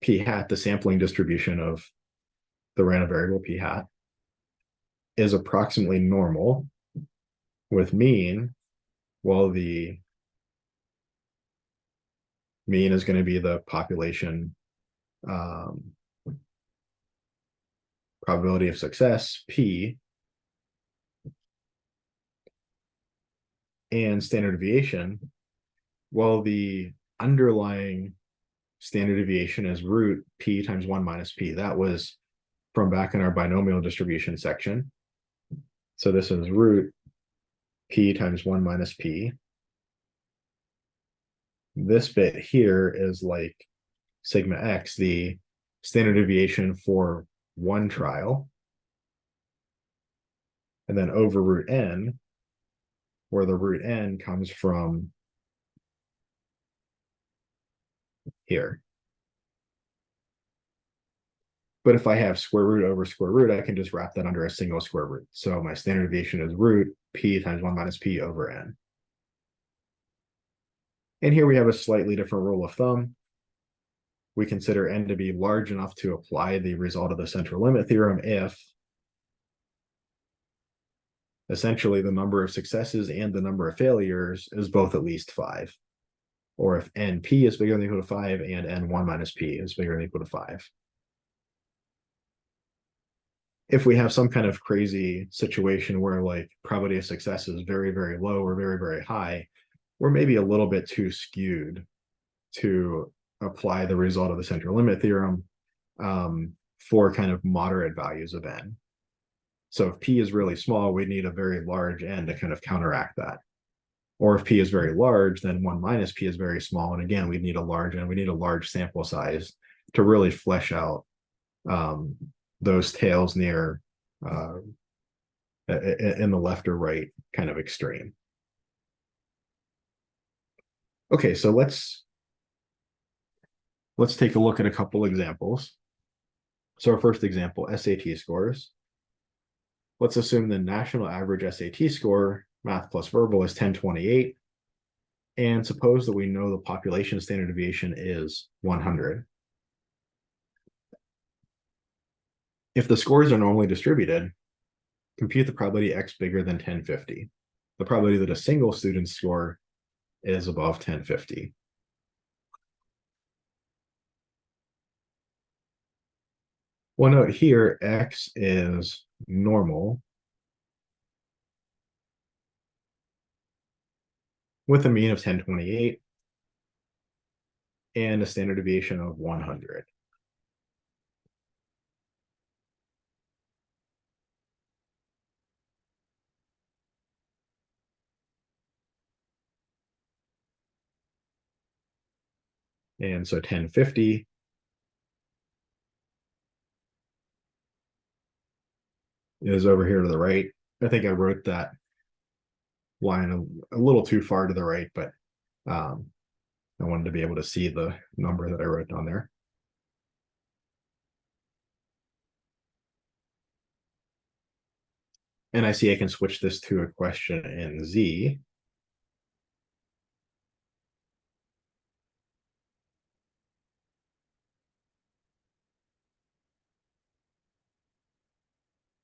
p hat, the sampling distribution of the random variable p hat, is approximately normal with mean. Well, the mean is going to be the population probability of success, p, and standard deviation. Well, the underlying standard deviation is root p times 1 minus p. That was from back in our binomial distribution section. So this is root p times 1 minus p. This bit here is like sigma x, the standard deviation for one trial. And then over root n, where the root n comes from here. But if I have square root over square root, I can just wrap that under a single square root. So my standard deviation is root p times 1 minus p over n. And here we have a slightly different rule of thumb. we consider n to be large enough to apply the result of the central limit theorem if essentially the number of successes and the number of failures is both at least 5. Or if np is bigger than or equal to 5 and n1 minus p is bigger than or equal to 5. If we have some kind of crazy situation where like probability of success is very, very low or very, very high, we're maybe a little bit too skewed to apply the result of the central limit theorem for kind of moderate values of n. So if p is really small, we need a very large n to kind of counteract that. Or if p is very large, then 1 minus p is very small. And again, we need a large n, we need a large sample size to really flesh out those tails near in the left or right kind of extreme. Okay, so let's take a look at a couple examples. So our first example, SAT scores. Let's assume the national average SAT score, math plus verbal, is 1028. And suppose that we know the population standard deviation is 100. If the scores are normally distributed, compute the probability x bigger than 1050. The probability that a single student's score is above 1050. One note here, x is normal with a mean of 1028 and a standard deviation of 100. And so 1050 is over here to the right. I think I wrote that line a little too far to the right, but I wanted to be able to see the number that I wrote down there. And I see I can switch this to a question in Z.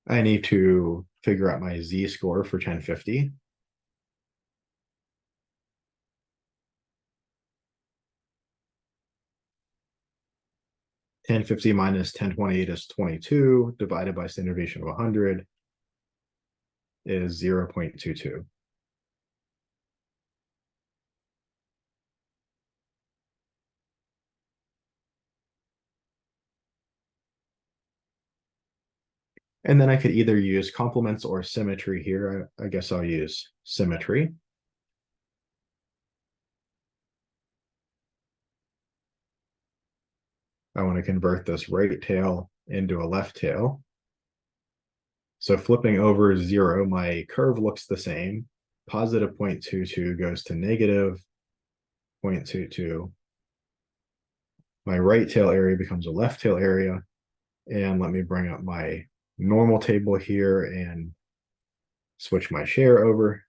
I need to figure out my Z score for 1050. (1050) minus 1028 is 22, divided by standard deviation of 100 is 0.22. And then I could either use complements or symmetry here. I guess I'll use symmetry. I want to convert this right tail into a left tail. So flipping over 0, my curve looks the same. Positive 0.22 goes to negative 0.22. My right tail area becomes a left tail area. And let me bring up my normal table here and switch my share over.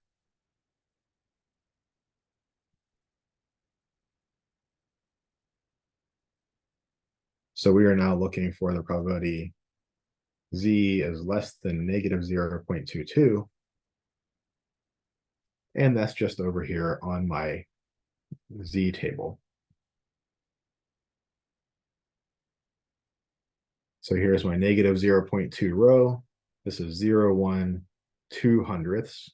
So we are now looking for the probability Z is less than negative 0.22. And that's just over here on my Z table. So here's my negative 0.2 row. This is 0, 1, 2 hundredths.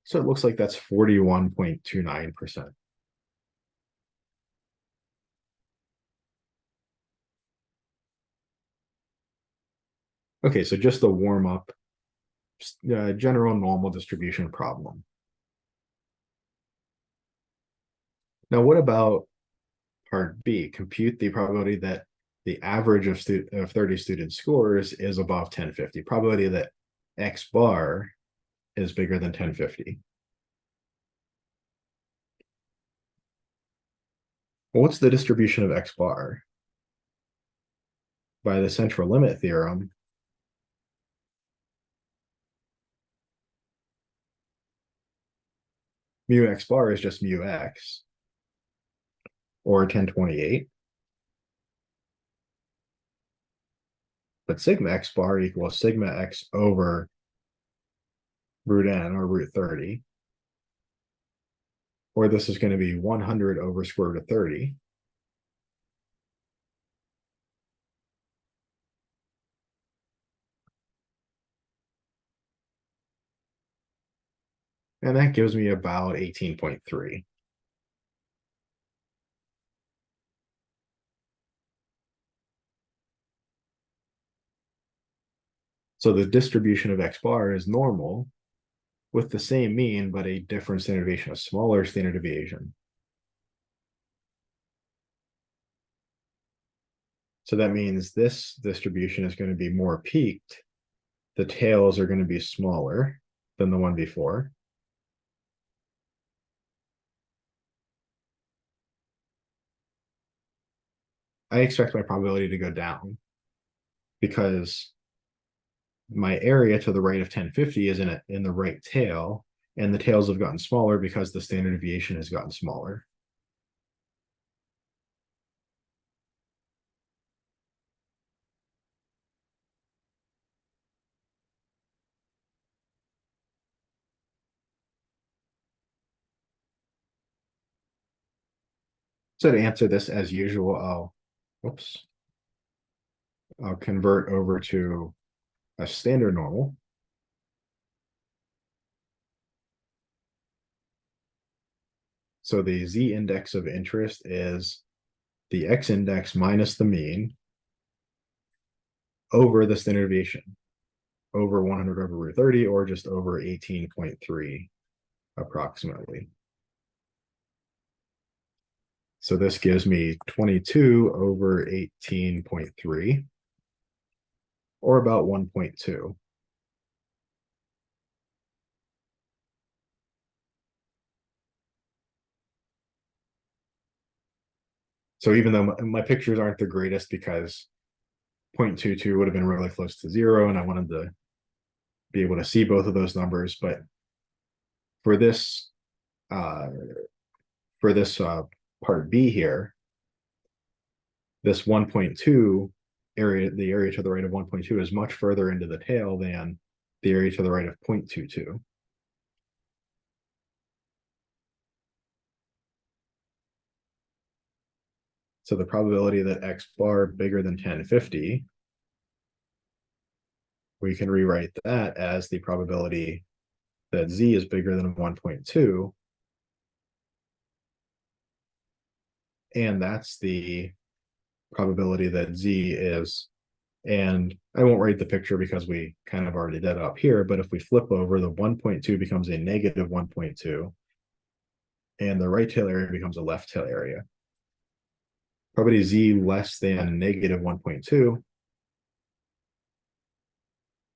So it looks like that's 41.29%. Okay, so just the warm up general normal distribution problem. Now, what about part B? Compute the probability that the average of 30 student scores is above 1050. Probability that X bar is bigger than 1050. Well, what's the distribution of X bar? By the central limit theorem, mu X bar is just mu X, or 1028. but sigma x bar equals sigma x over root n or root 30. Or this is going to be 100 over square root of 30. And that gives me about 18.3. So the distribution of x bar is normal with the same mean, but a different standard deviation, a smaller standard deviation. So that means this distribution is going to be more peaked. The tails are going to be smaller than the one before. I expect my probability to go down because my area to the right of 1050 is in the right tail, and the tails have gotten smaller because the standard deviation has gotten smaller. So to answer this as usual, I'll convert over to a standard normal. So the z index of interest is the x index minus the mean over the standard deviation, over 100 over root 30, or just over 18.3 approximately. So this gives me 22 over 18.3, or about 1.2. So even though my pictures aren't the greatest because 0.22 would have been really close to 0, and I wanted to be able to see both of those numbers, but for this uh, part B here, this 1.2 area, the area to the right of 1.2 is much further into the tail than the area to the right of 0.22. So the probability that x bar bigger than 1050, we can rewrite that as the probability that z is bigger than 1.2. And that's the probability that z is, and I won't write the picture because we kind of already did it up here, but if we flip over, the 1.2 becomes a negative 1.2, and the right tail area becomes a left tail area. Probability z less than negative 1.2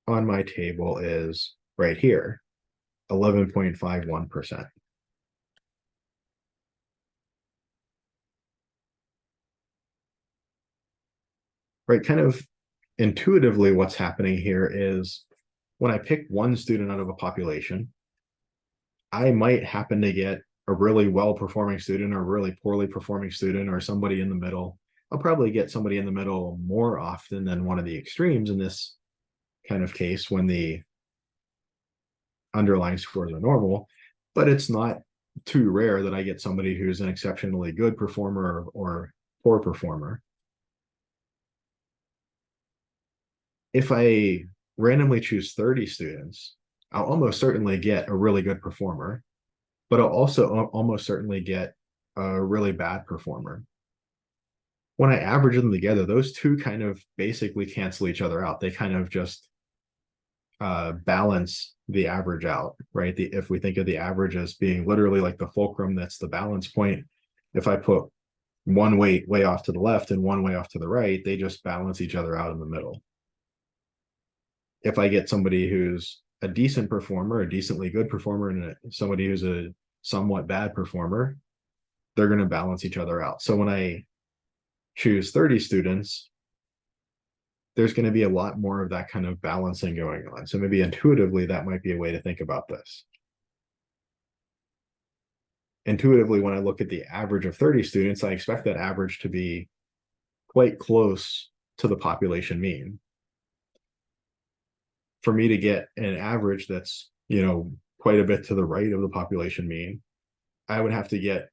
on my table is right here, 11.51%. Right, kind of intuitively what's happening here is when I pick one student out of a population, I might happen to get a really well-performing student or a really poorly performing student or somebody in the middle. I'll probably get somebody in the middle more often than one of the extremes in this kind of case when the underlying scores are normal, but it's not too rare that I get somebody who's an exceptionally good performer or poor performer. If I randomly choose 30 students, I'll almost certainly get a really good performer, but I'll also almost certainly get a really bad performer. When I average them together, those two kind of basically cancel each other out. They kind of just balance the average out, right? If we think of the average as being literally like the fulcrum, that's the balance point. If I put one weight way off to the left and one way off to the right, they just balance each other out in the middle. If I get somebody who's a decent performer, a decently good performer, and somebody who's a somewhat bad performer, they're going to balance each other out. So when I choose 30 students, there's going to be a lot more of that kind of balancing going on. So maybe intuitively, that might be a way to think about this. Intuitively, when I look at the average of 30 students, I expect that average to be quite close to the population mean. for me to get an average that's, quite a bit to the right of the population mean, I would have to get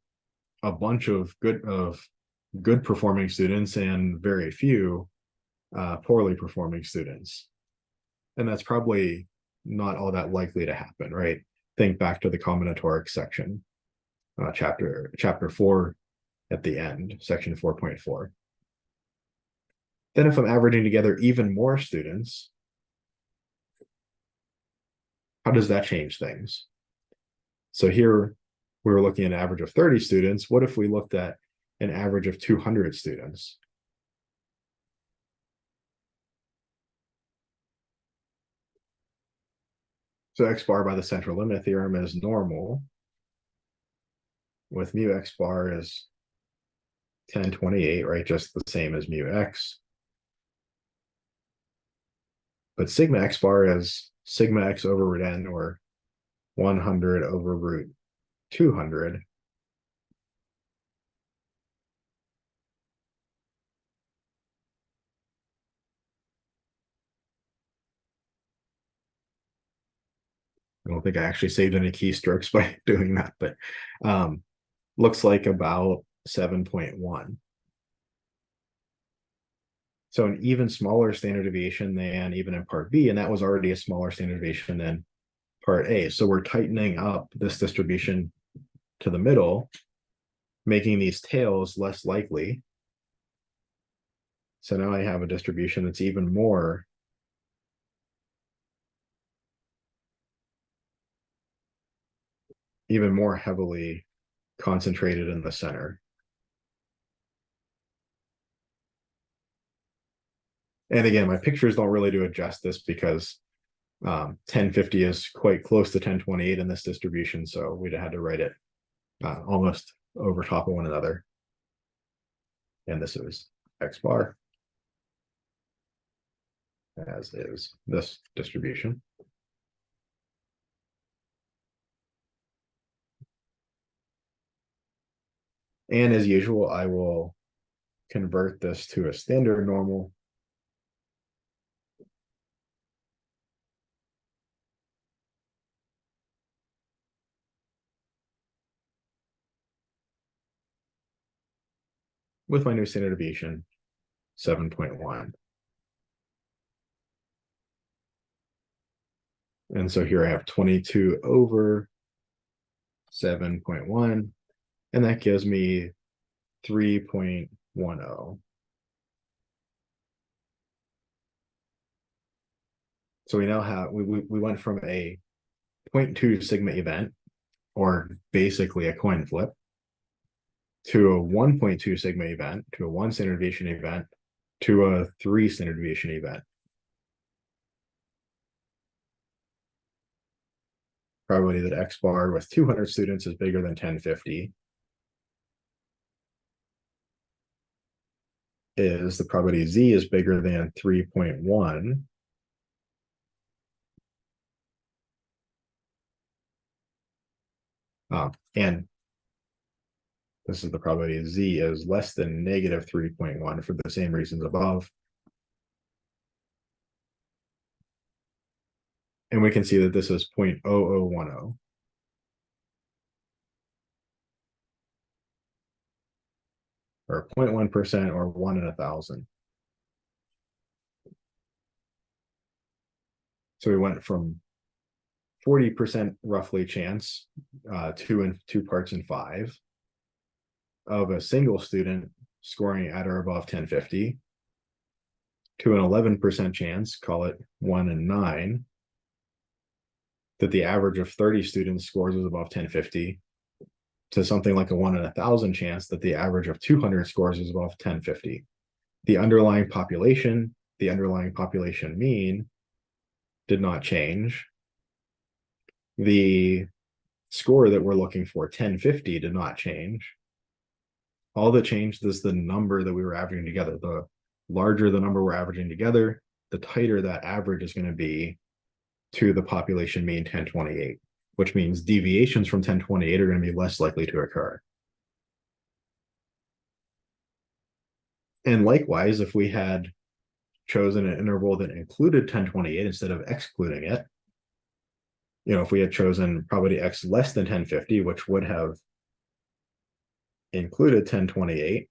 a bunch of good performing students and very few poorly performing students. And that's probably not all that likely to happen, right? Think back to the combinatorics section, chapter 4 at the end, section 4.4. Then if I'm averaging together even more students, how does that change things? So here we were looking at an average of 30 students. What if we looked at an average of 200 students? So x bar by the central limit theorem is normal, with mu x bar is 1028, right? Just the same as mu x. But sigma x bar is sigma x over root n, or 100 over root 200. I don't think I actually saved any keystrokes by doing that, but looks like about 7.1. So an even smaller standard deviation than even in part B, and that was already a smaller standard deviation than part A. So we're tightening up this distribution to the middle, making these tails less likely. So now I have a distribution that's even more heavily concentrated in the center. And again, my pictures don't really do it justice because 1050 is quite close to 1028 in this distribution, so we'd have had to write it almost over top of one another. And this is x bar, as is this distribution. And as usual, I will convert this to a standard normal. With my new standard deviation, 7.1. And so here I have 22 over 7.1, and that gives me 3.10. So we now have, we went from a 0.2 sigma event, or basically a coin flip, to a 1.2 sigma event, to a 1 standard deviation event, to a 3 standard deviation event. Probability that x bar with 200 students is bigger than 1050 is the probability z is bigger than 3.1. And this is the probability z is less than negative 3.1 for the same reasons above. And we can see that this is 0.0010. Or 0.1%, or 1 in 1,000. So we went from 40% roughly chance, 2 parts in 5, of a single student scoring at or above 1050, to an 11% chance, call it 1 in 9, that the average of 30 students scores is above 1050, to something like a 1 in 1,000 chance that the average of 200 scores is above 1050. The underlying population mean did not change. The score that we're looking for, 1050, did not change. All that changed is the number that we were averaging together. The larger the number we're averaging together, the tighter that average is going to be to the population mean 1028, which means deviations from 1028 are going to be less likely to occur. And likewise, if we had chosen an interval that included 1028 instead of excluding it, if we had chosen probability X less than 1050, which would have included 1028,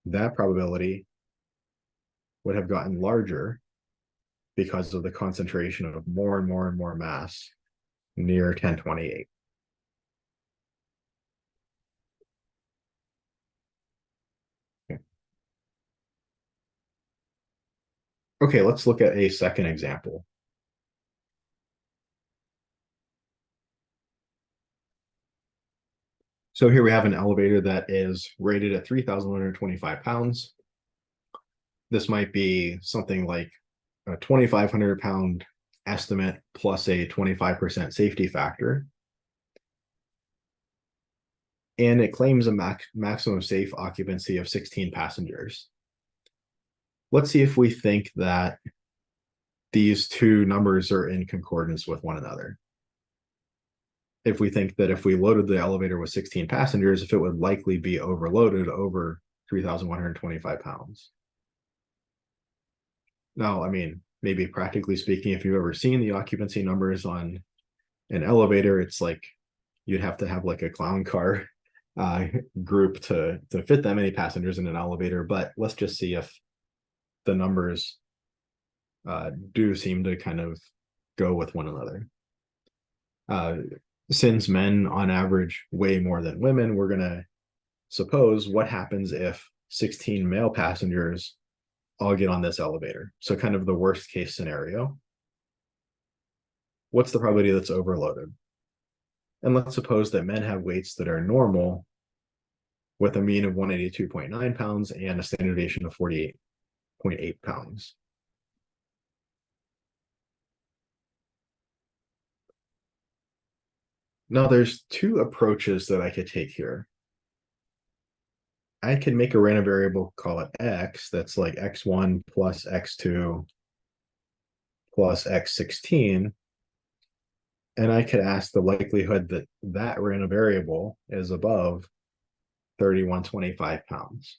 that probability would have gotten larger because of the concentration of more and more and more mass near 1028. Okay, let's look at a second example. So here we have an elevator that is rated at 3,125 pounds. This might be something like a 2,500 pound estimate plus a 25% safety factor. And it claims a maximum safe occupancy of 16 passengers. Let's see if we think that these two numbers are in concordance with one another. If we think that if we loaded the elevator with 16 passengers, if it would likely be overloaded over 3,125 pounds. Now, I mean, maybe practically speaking, if you've ever seen the occupancy numbers on an elevator, it's like you'd have to have like a clown car group to fit that many passengers in an elevator. But let's just see if the numbers do seem to kind of go with one another. Since men on average weigh more than women, we're going to suppose what happens if 16 male passengers all get on this elevator. So kind of the worst case scenario. What's the probability that's overloaded? And let's suppose that men have weights that are normal with a mean of 182.9 pounds and a standard deviation of 48.8 pounds. Now there's two approaches that I could take here. I can make a random variable, call it X, that's like X1 plus X2 plus X16. And I could ask the likelihood that that random variable is above 3,125 pounds.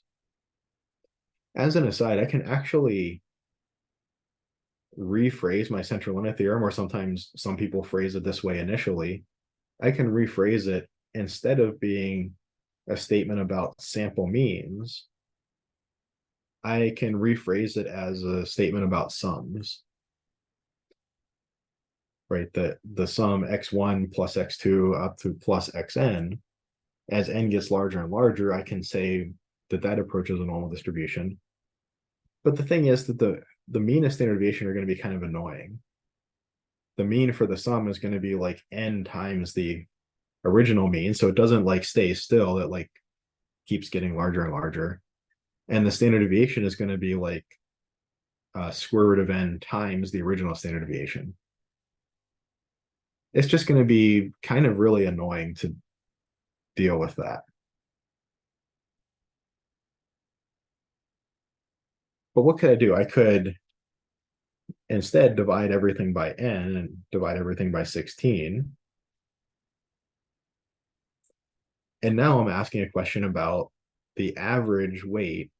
As an aside, I can actually rephrase my central limit theorem, or sometimes some people phrase it this way initially. I can rephrase it instead of being a statement about sample means. I can rephrase it as a statement about sums. Right, the sum x1 plus x2 up to plus xn, as n gets larger and larger, I can say that that approaches a normal distribution. But the thing is that the mean and standard deviation are going to be kind of annoying. The mean for the sum is going to be like n times the original mean, so it doesn't like stay still, it like keeps getting larger and larger. And the standard deviation is going to be like square root of n times the original standard deviation. It's just going to be kind of really annoying to deal with that. But what could I do? I could instead divide everything by n and divide everything by 16. And now I'm asking a question about the average weight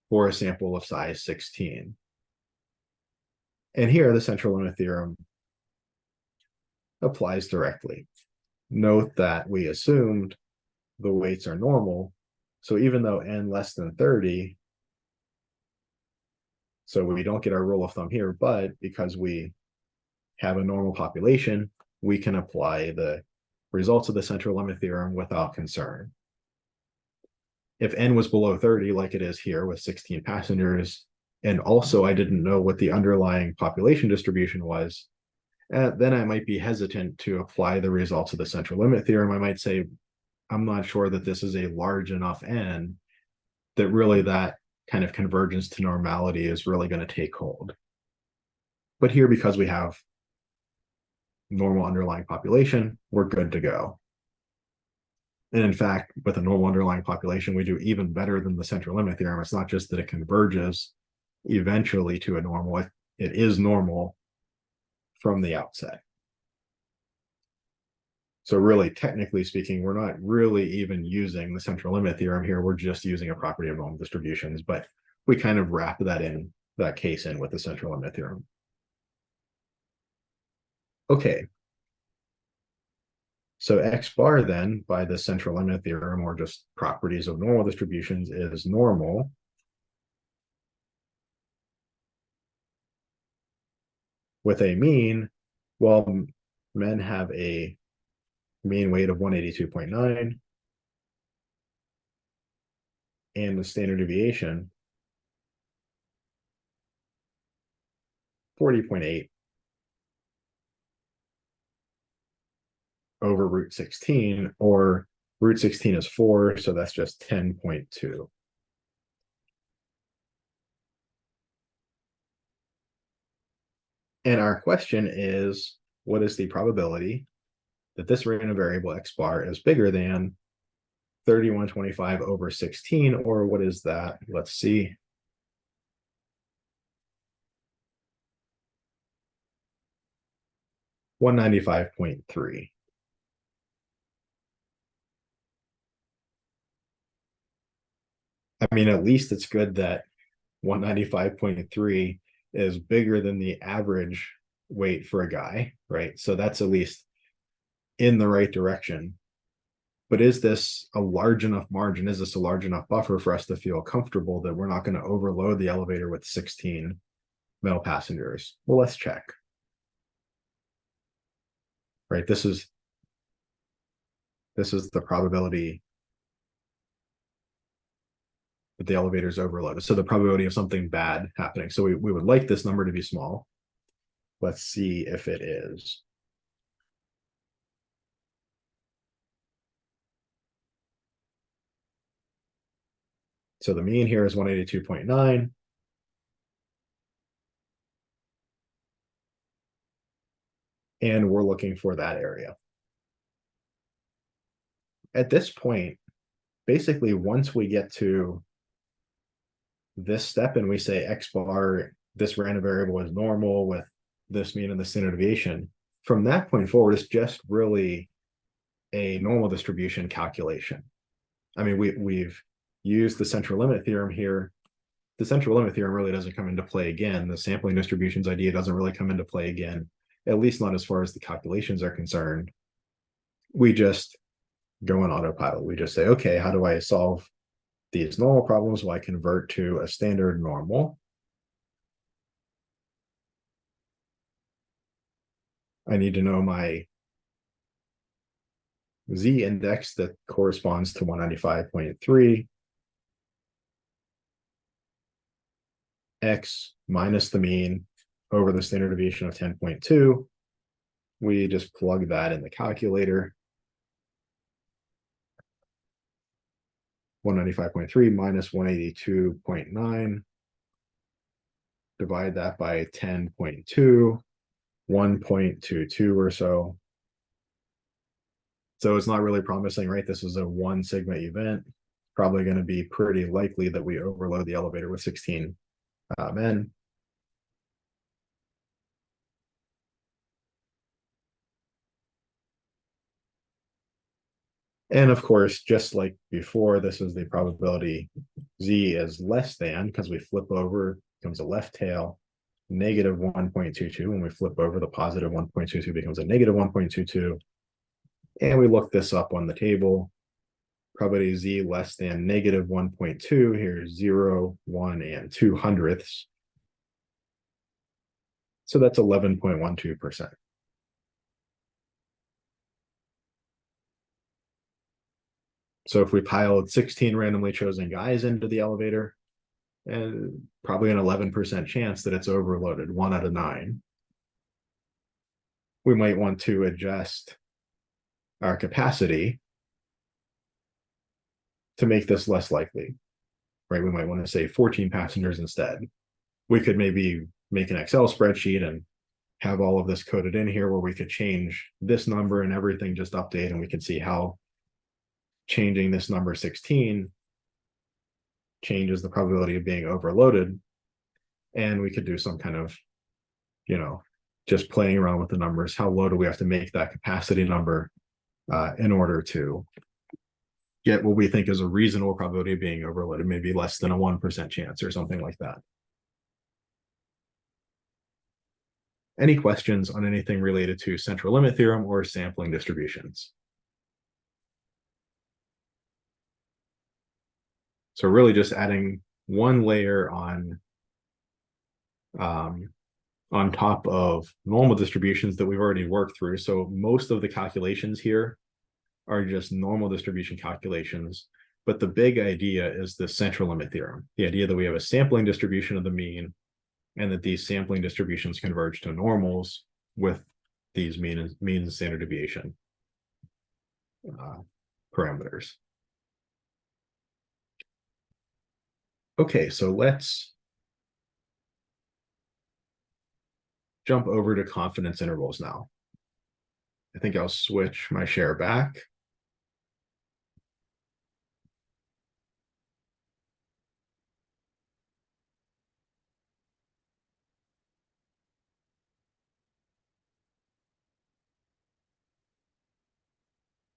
for a sample of size 16. And here the central limit theorem applies directly. Note that we assumed the weights are normal. So even though n less than 30, so we don't get our rule of thumb here, but because we have a normal population, we can apply the results of the central limit theorem without concern. If n was below 30, like it is here with 16 passengers, and also I didn't know what the underlying population distribution was, then I might be hesitant to apply the results of the central limit theorem. I might say, I'm not sure that this is a large enough n that really that kind of convergence to normality is really going to take hold. But here, because we have normal underlying population, we're good to go. And in fact, with a normal underlying population, we do even better than the central limit theorem. It's not just that it converges eventually to a normal, it is normal from the outset. So really, technically speaking, we're not really even using the central limit theorem here. We're just using a property of normal distributions. But we kind of wrap that case in with the central limit theorem. Okay. So X bar then, by the central limit theorem, or just properties of normal distributions, is normal with a mean. Well, men have a mean weight of 182.9 and the standard deviation 40.8 over root 16, or root 16 is 4, so that's just 10.2. And our question is, what is the probability that this random variable X bar is bigger than 3125 over 16, or what is that? Let's see. $195.3. I mean, at least it's good that 195.3 is bigger than the average weight for a guy, right? So that's at least in the right direction. But is this a large enough margin? Is this a large enough buffer for us to feel comfortable that we're not going to overload the elevator with 16 male passengers? Well, let's check. Right, this is the probability that the elevator is overloaded. So the probability of something bad happening. So we would like this number to be small. Let's see if it is. So the mean here is 182.9. And we're looking for that area. At this point, basically, once we get to this step and we say X bar, this random variable is normal with this mean and the standard deviation, from that point forward, it's just really a normal distribution calculation. I mean, we've used the central limit theorem here. The central limit theorem really doesn't come into play again. The sampling distributions idea doesn't really come into play again, at least not as far as the calculations are concerned. We just go on autopilot. We just say, okay, how do I solve these normal problems? Well, I convert to a standard normal. I need to know my Z index that corresponds to 195.3. X minus the mean over the standard deviation of 10.2. We just plug that in the calculator. 195.3 minus 182.9. Divide that by 10.2, 1.22 or so. So it's not really promising, right? This is a 1 sigma event. Probably going to be pretty likely that we overload the elevator with 16 men. And of course, just like before, this is the probability Z is less than, because we flip over, becomes a left tail, negative 1.22. When we flip over, the positive 1.22 becomes a negative 1.22. And we look this up on the table. Probability Z less than negative 1.2. Here's 0, 1, and 2/100ths. So that's 11.12%. So if we piled 16 randomly chosen guys into the elevator, and probably an 11% chance that it's overloaded, 1 out of 9. We might want to adjust our capacity to make this less likely, right? We might want to say 14 passengers instead. We could maybe make an Excel spreadsheet and have all of this coded in here where we could change this number and everything just update, and we could see how changing this number 16 changes the probability of being overloaded. And we could do some kind of, just playing around with the numbers. How low do we have to make that capacity number in order to get what we think is a reasonable probability of being overloaded, maybe less than a 1% chance or something like that. Any questions on anything related to central limit theorem or sampling distributions? So really just adding one layer on top of normal distributions that we've already worked through. So most of the calculations here are just normal distribution calculations. But the big idea is the central limit theorem, the idea that we have a sampling distribution of the mean and that these sampling distributions converge to normals with these mean and standard deviation parameters. Okay, so let's jump over to confidence intervals now. I think I'll switch my share back.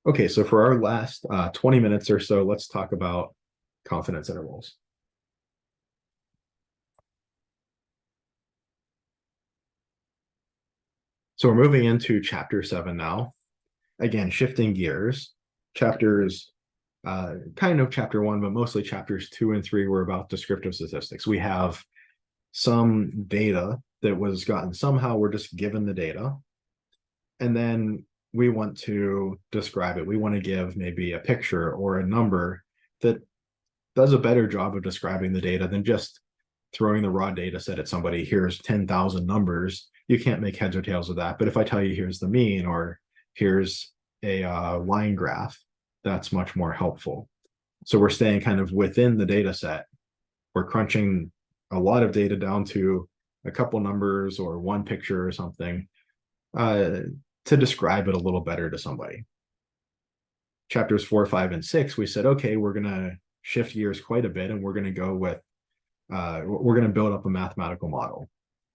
Okay, so for our last 20 minutes or so, let's talk about confidence intervals. So we're moving into chapter 7 now. Again, shifting gears. Chapters, kind of chapter 1, but mostly chapters 2 and 3 were about descriptive statistics. We have some data that was gotten somehow. We're just given the data. And then we want to describe it. We want to give maybe a picture or a number that does a better job of describing the data than just throwing the raw data set at somebody. Here's 10,000 numbers. You can't make heads or tails of that. But if I tell you here's the mean or here's a line graph, that's much more helpful. So we're staying kind of within the data set. We're crunching a lot of data down to a couple numbers or one picture or something to describe it a little better to somebody. Chapters 4, 5, and 6, we said, okay, we're going to shift gears quite a bit and we're going to go with, we're going to build up a mathematical model.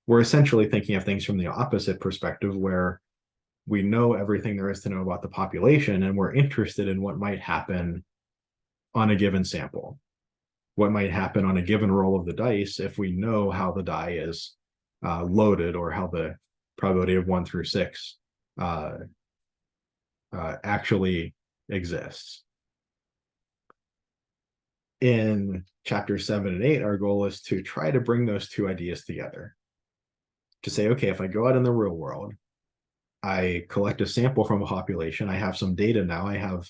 We're essentially thinking of things from the opposite perspective where we know everything there is to know about the population and we're interested in what might happen on a given sample. What might happen on a given roll of the dice if we know how the die is loaded or how the probability of 1 through 6 actually exists. In chapters 7 and 8, our goal is to try to bring those two ideas together. To say, okay, if I go out in the real world, I collect a sample from a population, I have some data now, I have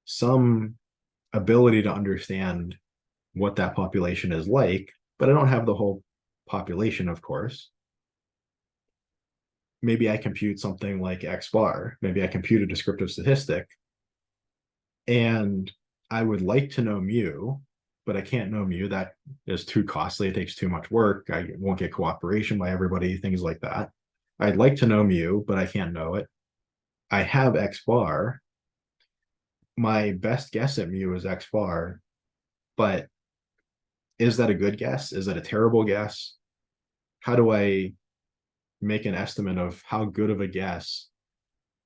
some ability to understand what that population is like, but I don't have the whole population, of course. Maybe I compute something like X bar, maybe I compute a descriptive statistic, and I would like to know mu, but I can't know mu. That is too costly. It takes too much work. I won't get cooperation by everybody, things like that. I'd like to know mu, but I can't know it. I have X bar. My best guess at mu is X bar, but is that a good guess? Is that a terrible guess? How do I make an estimate of how good of a guess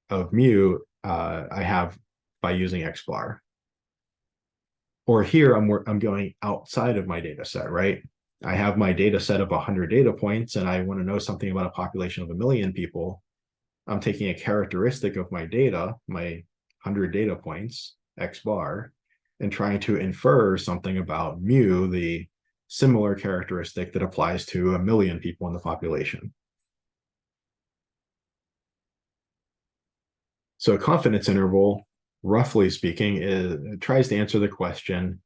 of mu I have by using X bar? Or here I'm going outside of my data set, right? I have my data set of 100 data points and I want to know something about a population of 1 million people. I'm taking a characteristic of my data, my 100 data points, X bar, and trying to infer something about mu, the similar characteristic that applies to 1 million people in the population. So a confidence interval, roughly speaking, tries to answer the question,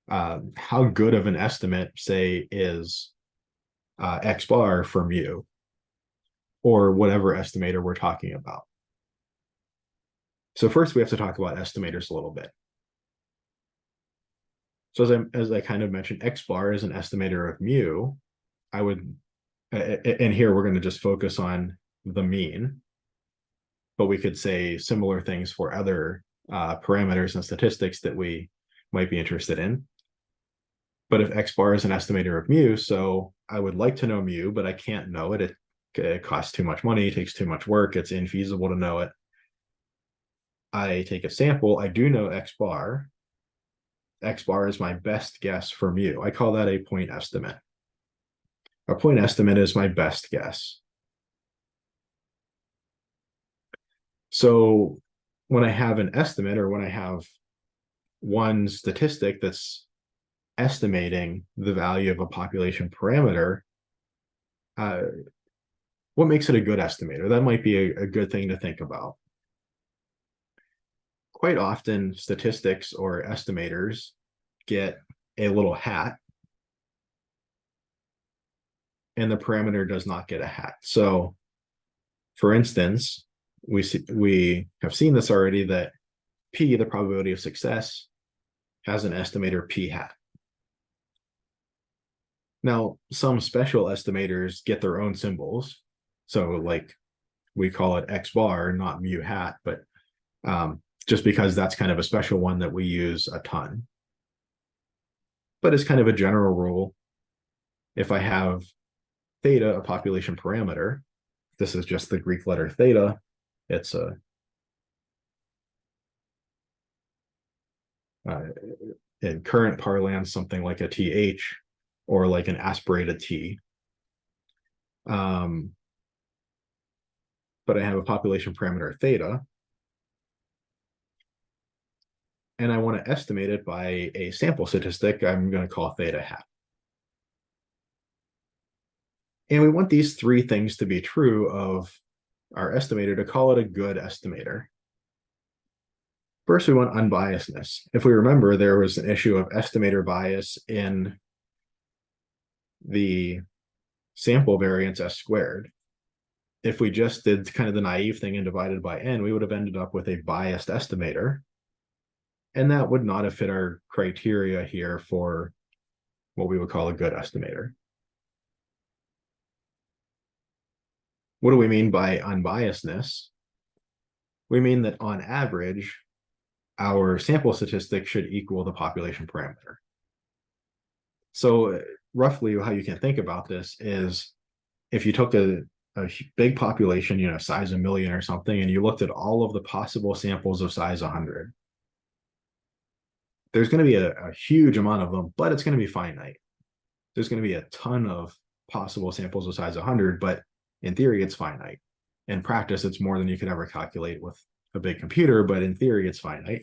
how good of an estimate, say, is X bar for mu, or whatever estimator we're talking about. So first we have to talk about estimators a little bit. So as I kind of mentioned, X bar is an estimator of mu. I would, and here we're going to just focus on the mean, but we could say similar things for other parameters and statistics that we might be interested in. But if X bar is an estimator of mu, so I would like to know mu, but I can't know it. It costs too much money, it takes too much work, it's infeasible to know it. I take a sample, I do know X bar, X bar is my best guess for mu. I call that a point estimate. A point estimate is my best guess. So when I have an estimate, or when I have one statistic that's estimating the value of a population parameter, what makes it a good estimator? That might be a good thing to think about. Quite often, statistics or estimators get a little hat, and the parameter does not get a hat. So, for instance, we have seen this already, that P, the probability of success, has an estimator P hat. Now, some special estimators get their own symbols. So like we call it X bar, not mu hat, but just because that's kind of a special one that we use a ton. But as kind of a general rule, if I have theta, a population parameter, this is just the Greek letter theta, it's a in current parlance, something like a TH, or like an aspirated T. But I have a population parameter theta, and I want to estimate it by a sample statistic I'm going to call theta hat. And we want these three things to be true of our estimator to call it a good estimator. First, we want unbiasedness. If we remember, there was an issue of estimator bias in the sample variance S squared. If we just did kind of the naive thing and divided by n, we would have ended up with a biased estimator. And that would not have fit our criteria here for what we would call a good estimator. What do we mean by unbiasedness? We mean that on average, our sample statistic should equal the population parameter. So roughly how you can think about this is if you took a big population, size 1 million or something, and you looked at all of the possible samples of size 100, there's going to be a huge amount of them, but it's going to be finite. There's going to be a ton of possible samples of size 100, but in theory, it's finite. In practice, it's more than you could ever calculate with a big computer, but in theory, it's finite.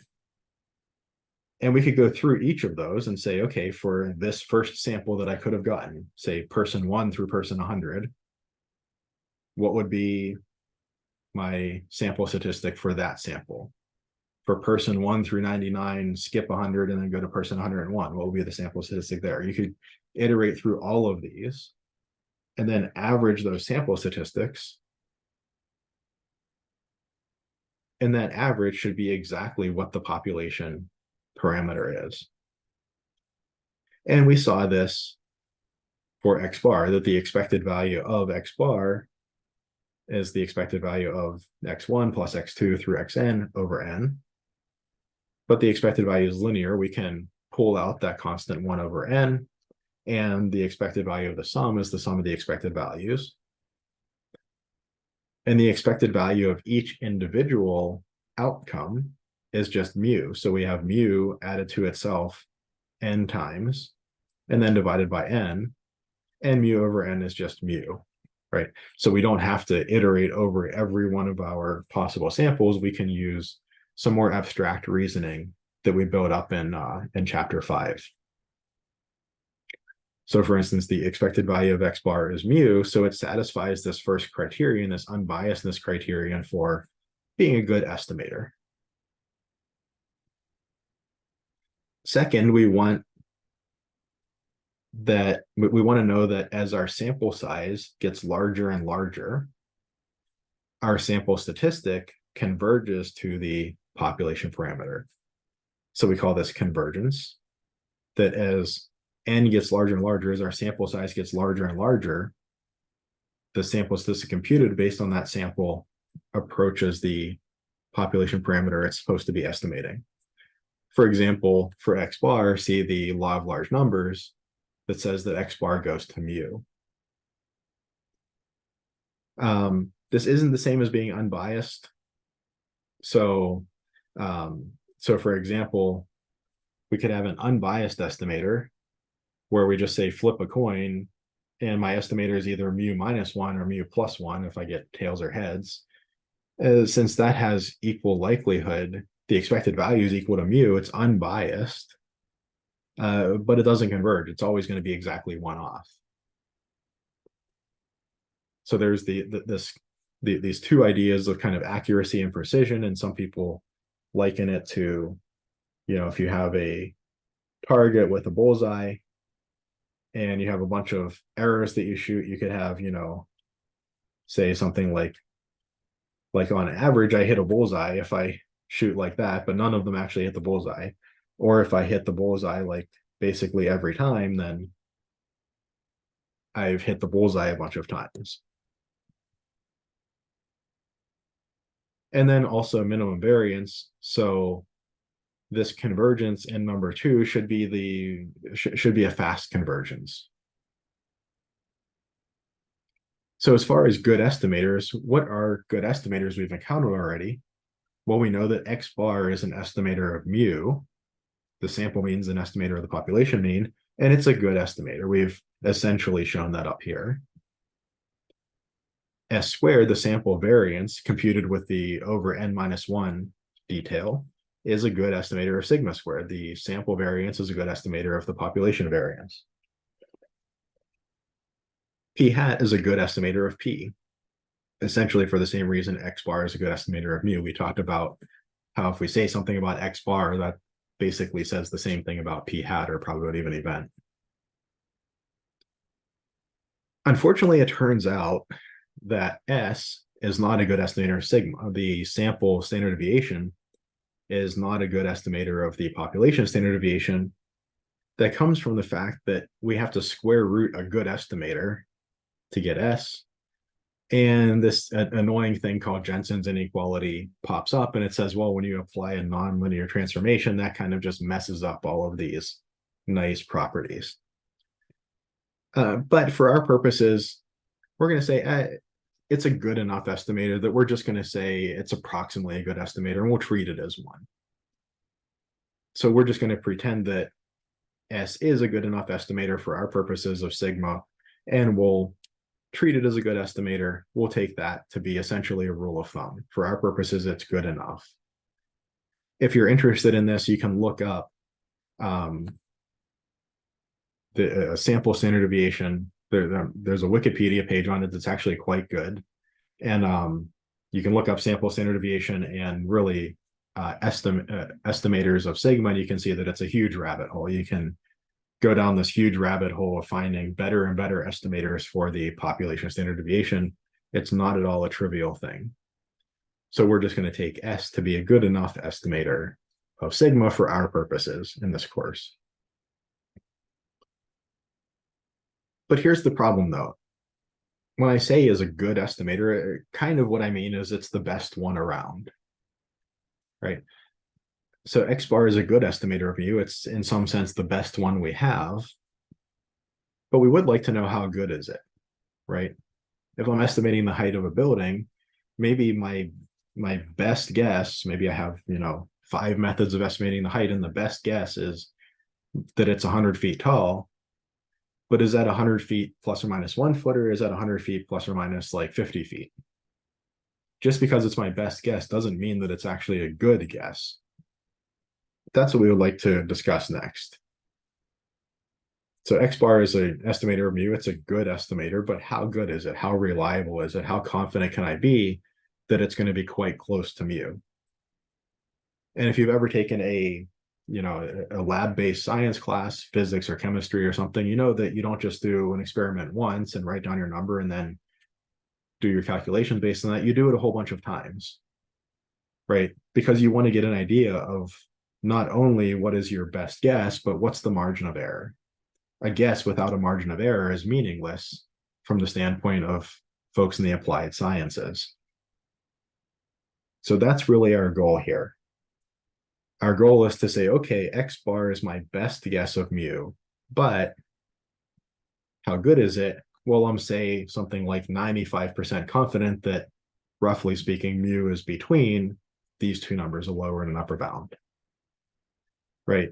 And we could go through each of those and say, okay, for this first sample that I could have gotten, say person 1 through person 100, what would be my sample statistic for that sample? For person 1 through 99, skip 100 and then go to person 101. What would be the sample statistic there? You could iterate through all of these and then average those sample statistics. And that average should be exactly what the population parameter is. And we saw this for X bar, that the expected value of X bar is the expected value of X1 plus X2 through Xn over N. But the expected value is linear. We can pull out that constant 1 over N, and the expected value of the sum is the sum of the expected values. And the expected value of each individual outcome is just mu. So we have mu added to itself n times, and then divided by n, and mu over n is just mu, right? So we don't have to iterate over every one of our possible samples. We can use some more abstract reasoning that we built up in chapter 5. So for instance, the expected value of X bar is mu, so it satisfies this first criterion, this unbiasedness criterion for being a good estimator. Second, we want to know that as our sample size gets larger and larger, our sample statistic converges to the population parameter. So we call this convergence, that as n gets larger and larger, as our sample size gets larger and larger, the sample statistic computed based on that sample approaches the population parameter it's supposed to be estimating. For example, for X bar, see the law of large numbers that says that X bar goes to mu. This isn't the same as being unbiased. So for example, We could have an unbiased estimator where we just say flip a coin and my estimator is either mu minus 1 or mu plus 1 if I get tails or heads. Since that has equal likelihood, the expected value is equal to mu, it's unbiased, but it doesn't converge. It's always going to be exactly one off. So there's these two ideas of kind of accuracy and precision, and some people liken it to, if you have a target with a bullseye and you have a bunch of arrows that you shoot, you could have, say something like on average, I hit a bullseye if I shoot like that, but none of them actually hit the bullseye. Or if I hit the bullseye like basically every time, then I've hit the bullseye a bunch of times. And then also minimum variance. So this convergence in number 2 should be a fast convergence. So as far as good estimators, what are good estimators we've encountered already? Well, we know that X bar is an estimator of mu. The sample mean is an estimator of the population mean, and it's a good estimator. We've essentially shown that up here. S squared, the sample variance computed with the over n minus 1 detail, is a good estimator of sigma squared. The sample variance is a good estimator of the population variance. P hat is a good estimator of P, essentially for the same reason X bar is a good estimator of mu. We talked about how if we say something about X bar, that basically says the same thing about P hat or probability of an event. Unfortunately, it turns out that S is not a good estimator of sigma. The sample standard deviation is not a good estimator of the population standard deviation. That comes from the fact that we have to square root a good estimator to get S. And this annoying thing called Jensen's inequality pops up, and it says, well, when you apply a nonlinear transformation, that kind of just messes up all of these nice properties. But for our purposes, we're going to say it's a good enough estimator that we're just going to say it's approximately a good estimator, and we'll treat it as one. So we're just going to pretend that S is a good enough estimator for our purposes of sigma, and we'll treat it as a good estimator. We'll take that to be essentially a rule of thumb. For our purposes, it's good enough. If you're interested in this, you can look up the sample standard deviation. There's a Wikipedia page on it that's actually quite good. And you can look up sample standard deviation and really estimators of sigma, and you can see that it's a huge rabbit hole. You can go down this huge rabbit hole of finding better and better estimators for the population standard deviation. It's not at all a trivial thing. So we're just going to take S to be a good enough estimator of sigma for our purposes in this course. But here's the problem, though. When I say is a good estimator, kind of what I mean is it's the best one around, right? So X bar is a good estimator of mu. It's in some sense the best one we have, but we would like to know how good is it, right? If I'm estimating the height of a building, maybe my best guess, maybe I have 5 methods of estimating the height, and the best guess is that it's 100 feet tall. But is that 100 feet plus or minus 1 foot, or is that 100 feet plus or minus like 50 feet? Just because it's my best guess doesn't mean that it's actually a good guess. That's what we would like to discuss next. So X bar is an estimator of mu. It's a good estimator, but how good is it? How reliable is it? How confident can I be that it's going to be quite close to mu? And if you've ever taken a lab-based science class, physics or chemistry or something, you know that you don't just do an experiment once and write down your number and then do your calculations based on that. You do it a whole bunch of times, right? Because you want to get an idea of not only what is your best guess, but what's the margin of error. A guess without a margin of error is meaningless from the standpoint of folks in the applied sciences. So that's really our goal here. Our goal is to say, okay, X bar is my best guess of mu, but how good is it? Well, I'm say something like 95% confident that, roughly speaking, mu is between these two numbers, a lower and an upper bound, right?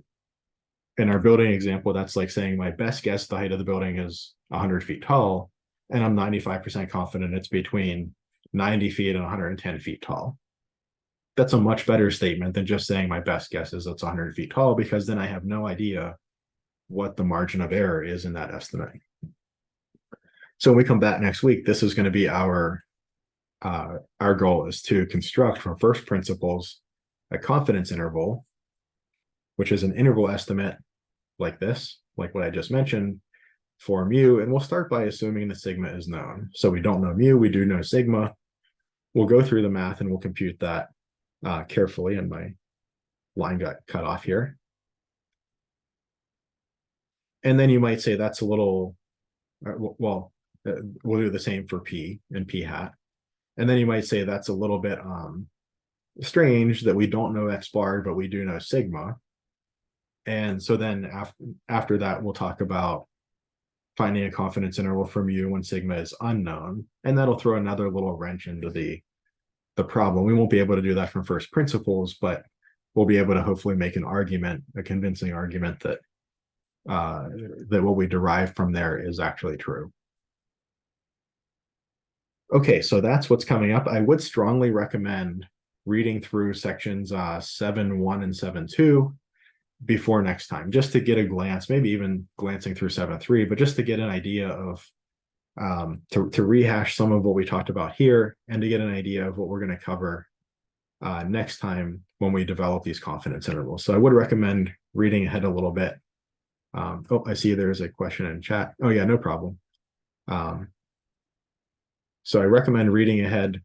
in our building example, that's like saying my best guess the height of the building is 100 feet tall, and I'm 95% confident it's between 90 feet and 110 feet tall. That's a much better statement than just saying my best guess is it's 100 feet tall, because then I have no idea what the margin of error is in that estimate. So when we come back next week, this is going to be our goal is to construct from first principles a confidence interval, which is an interval estimate like this, like what I just mentioned, for mu. And we'll start by assuming the sigma is known. So we don't know mu, we do know sigma. We'll go through the math and we'll compute that carefully. And my line got cut off here. And then you might say that's a little, well, we'll do the same for p and p hat. And then you might say that's a little bit strange that we don't know x bar, but we do know sigma. And so then after that, we'll talk about finding a confidence interval for mu when sigma is unknown. And that'll throw another little wrench into the problem. We won't be able to do that from first principles, but we'll be able to hopefully make an argument, a convincing argument that that what we derive from there is actually true. Okay, so that's what's coming up. I would strongly recommend reading through sections 7.1 and 7.2 before next time, just to get a glance, maybe even glancing through 7.3, but just to get an idea of, to rehash some of what we talked about here and to get an idea of what we're going to cover next time when we develop these confidence intervals. So I would recommend reading ahead a little bit. Oh, I see there's a question in chat. Oh yeah, no problem. So I recommend reading ahead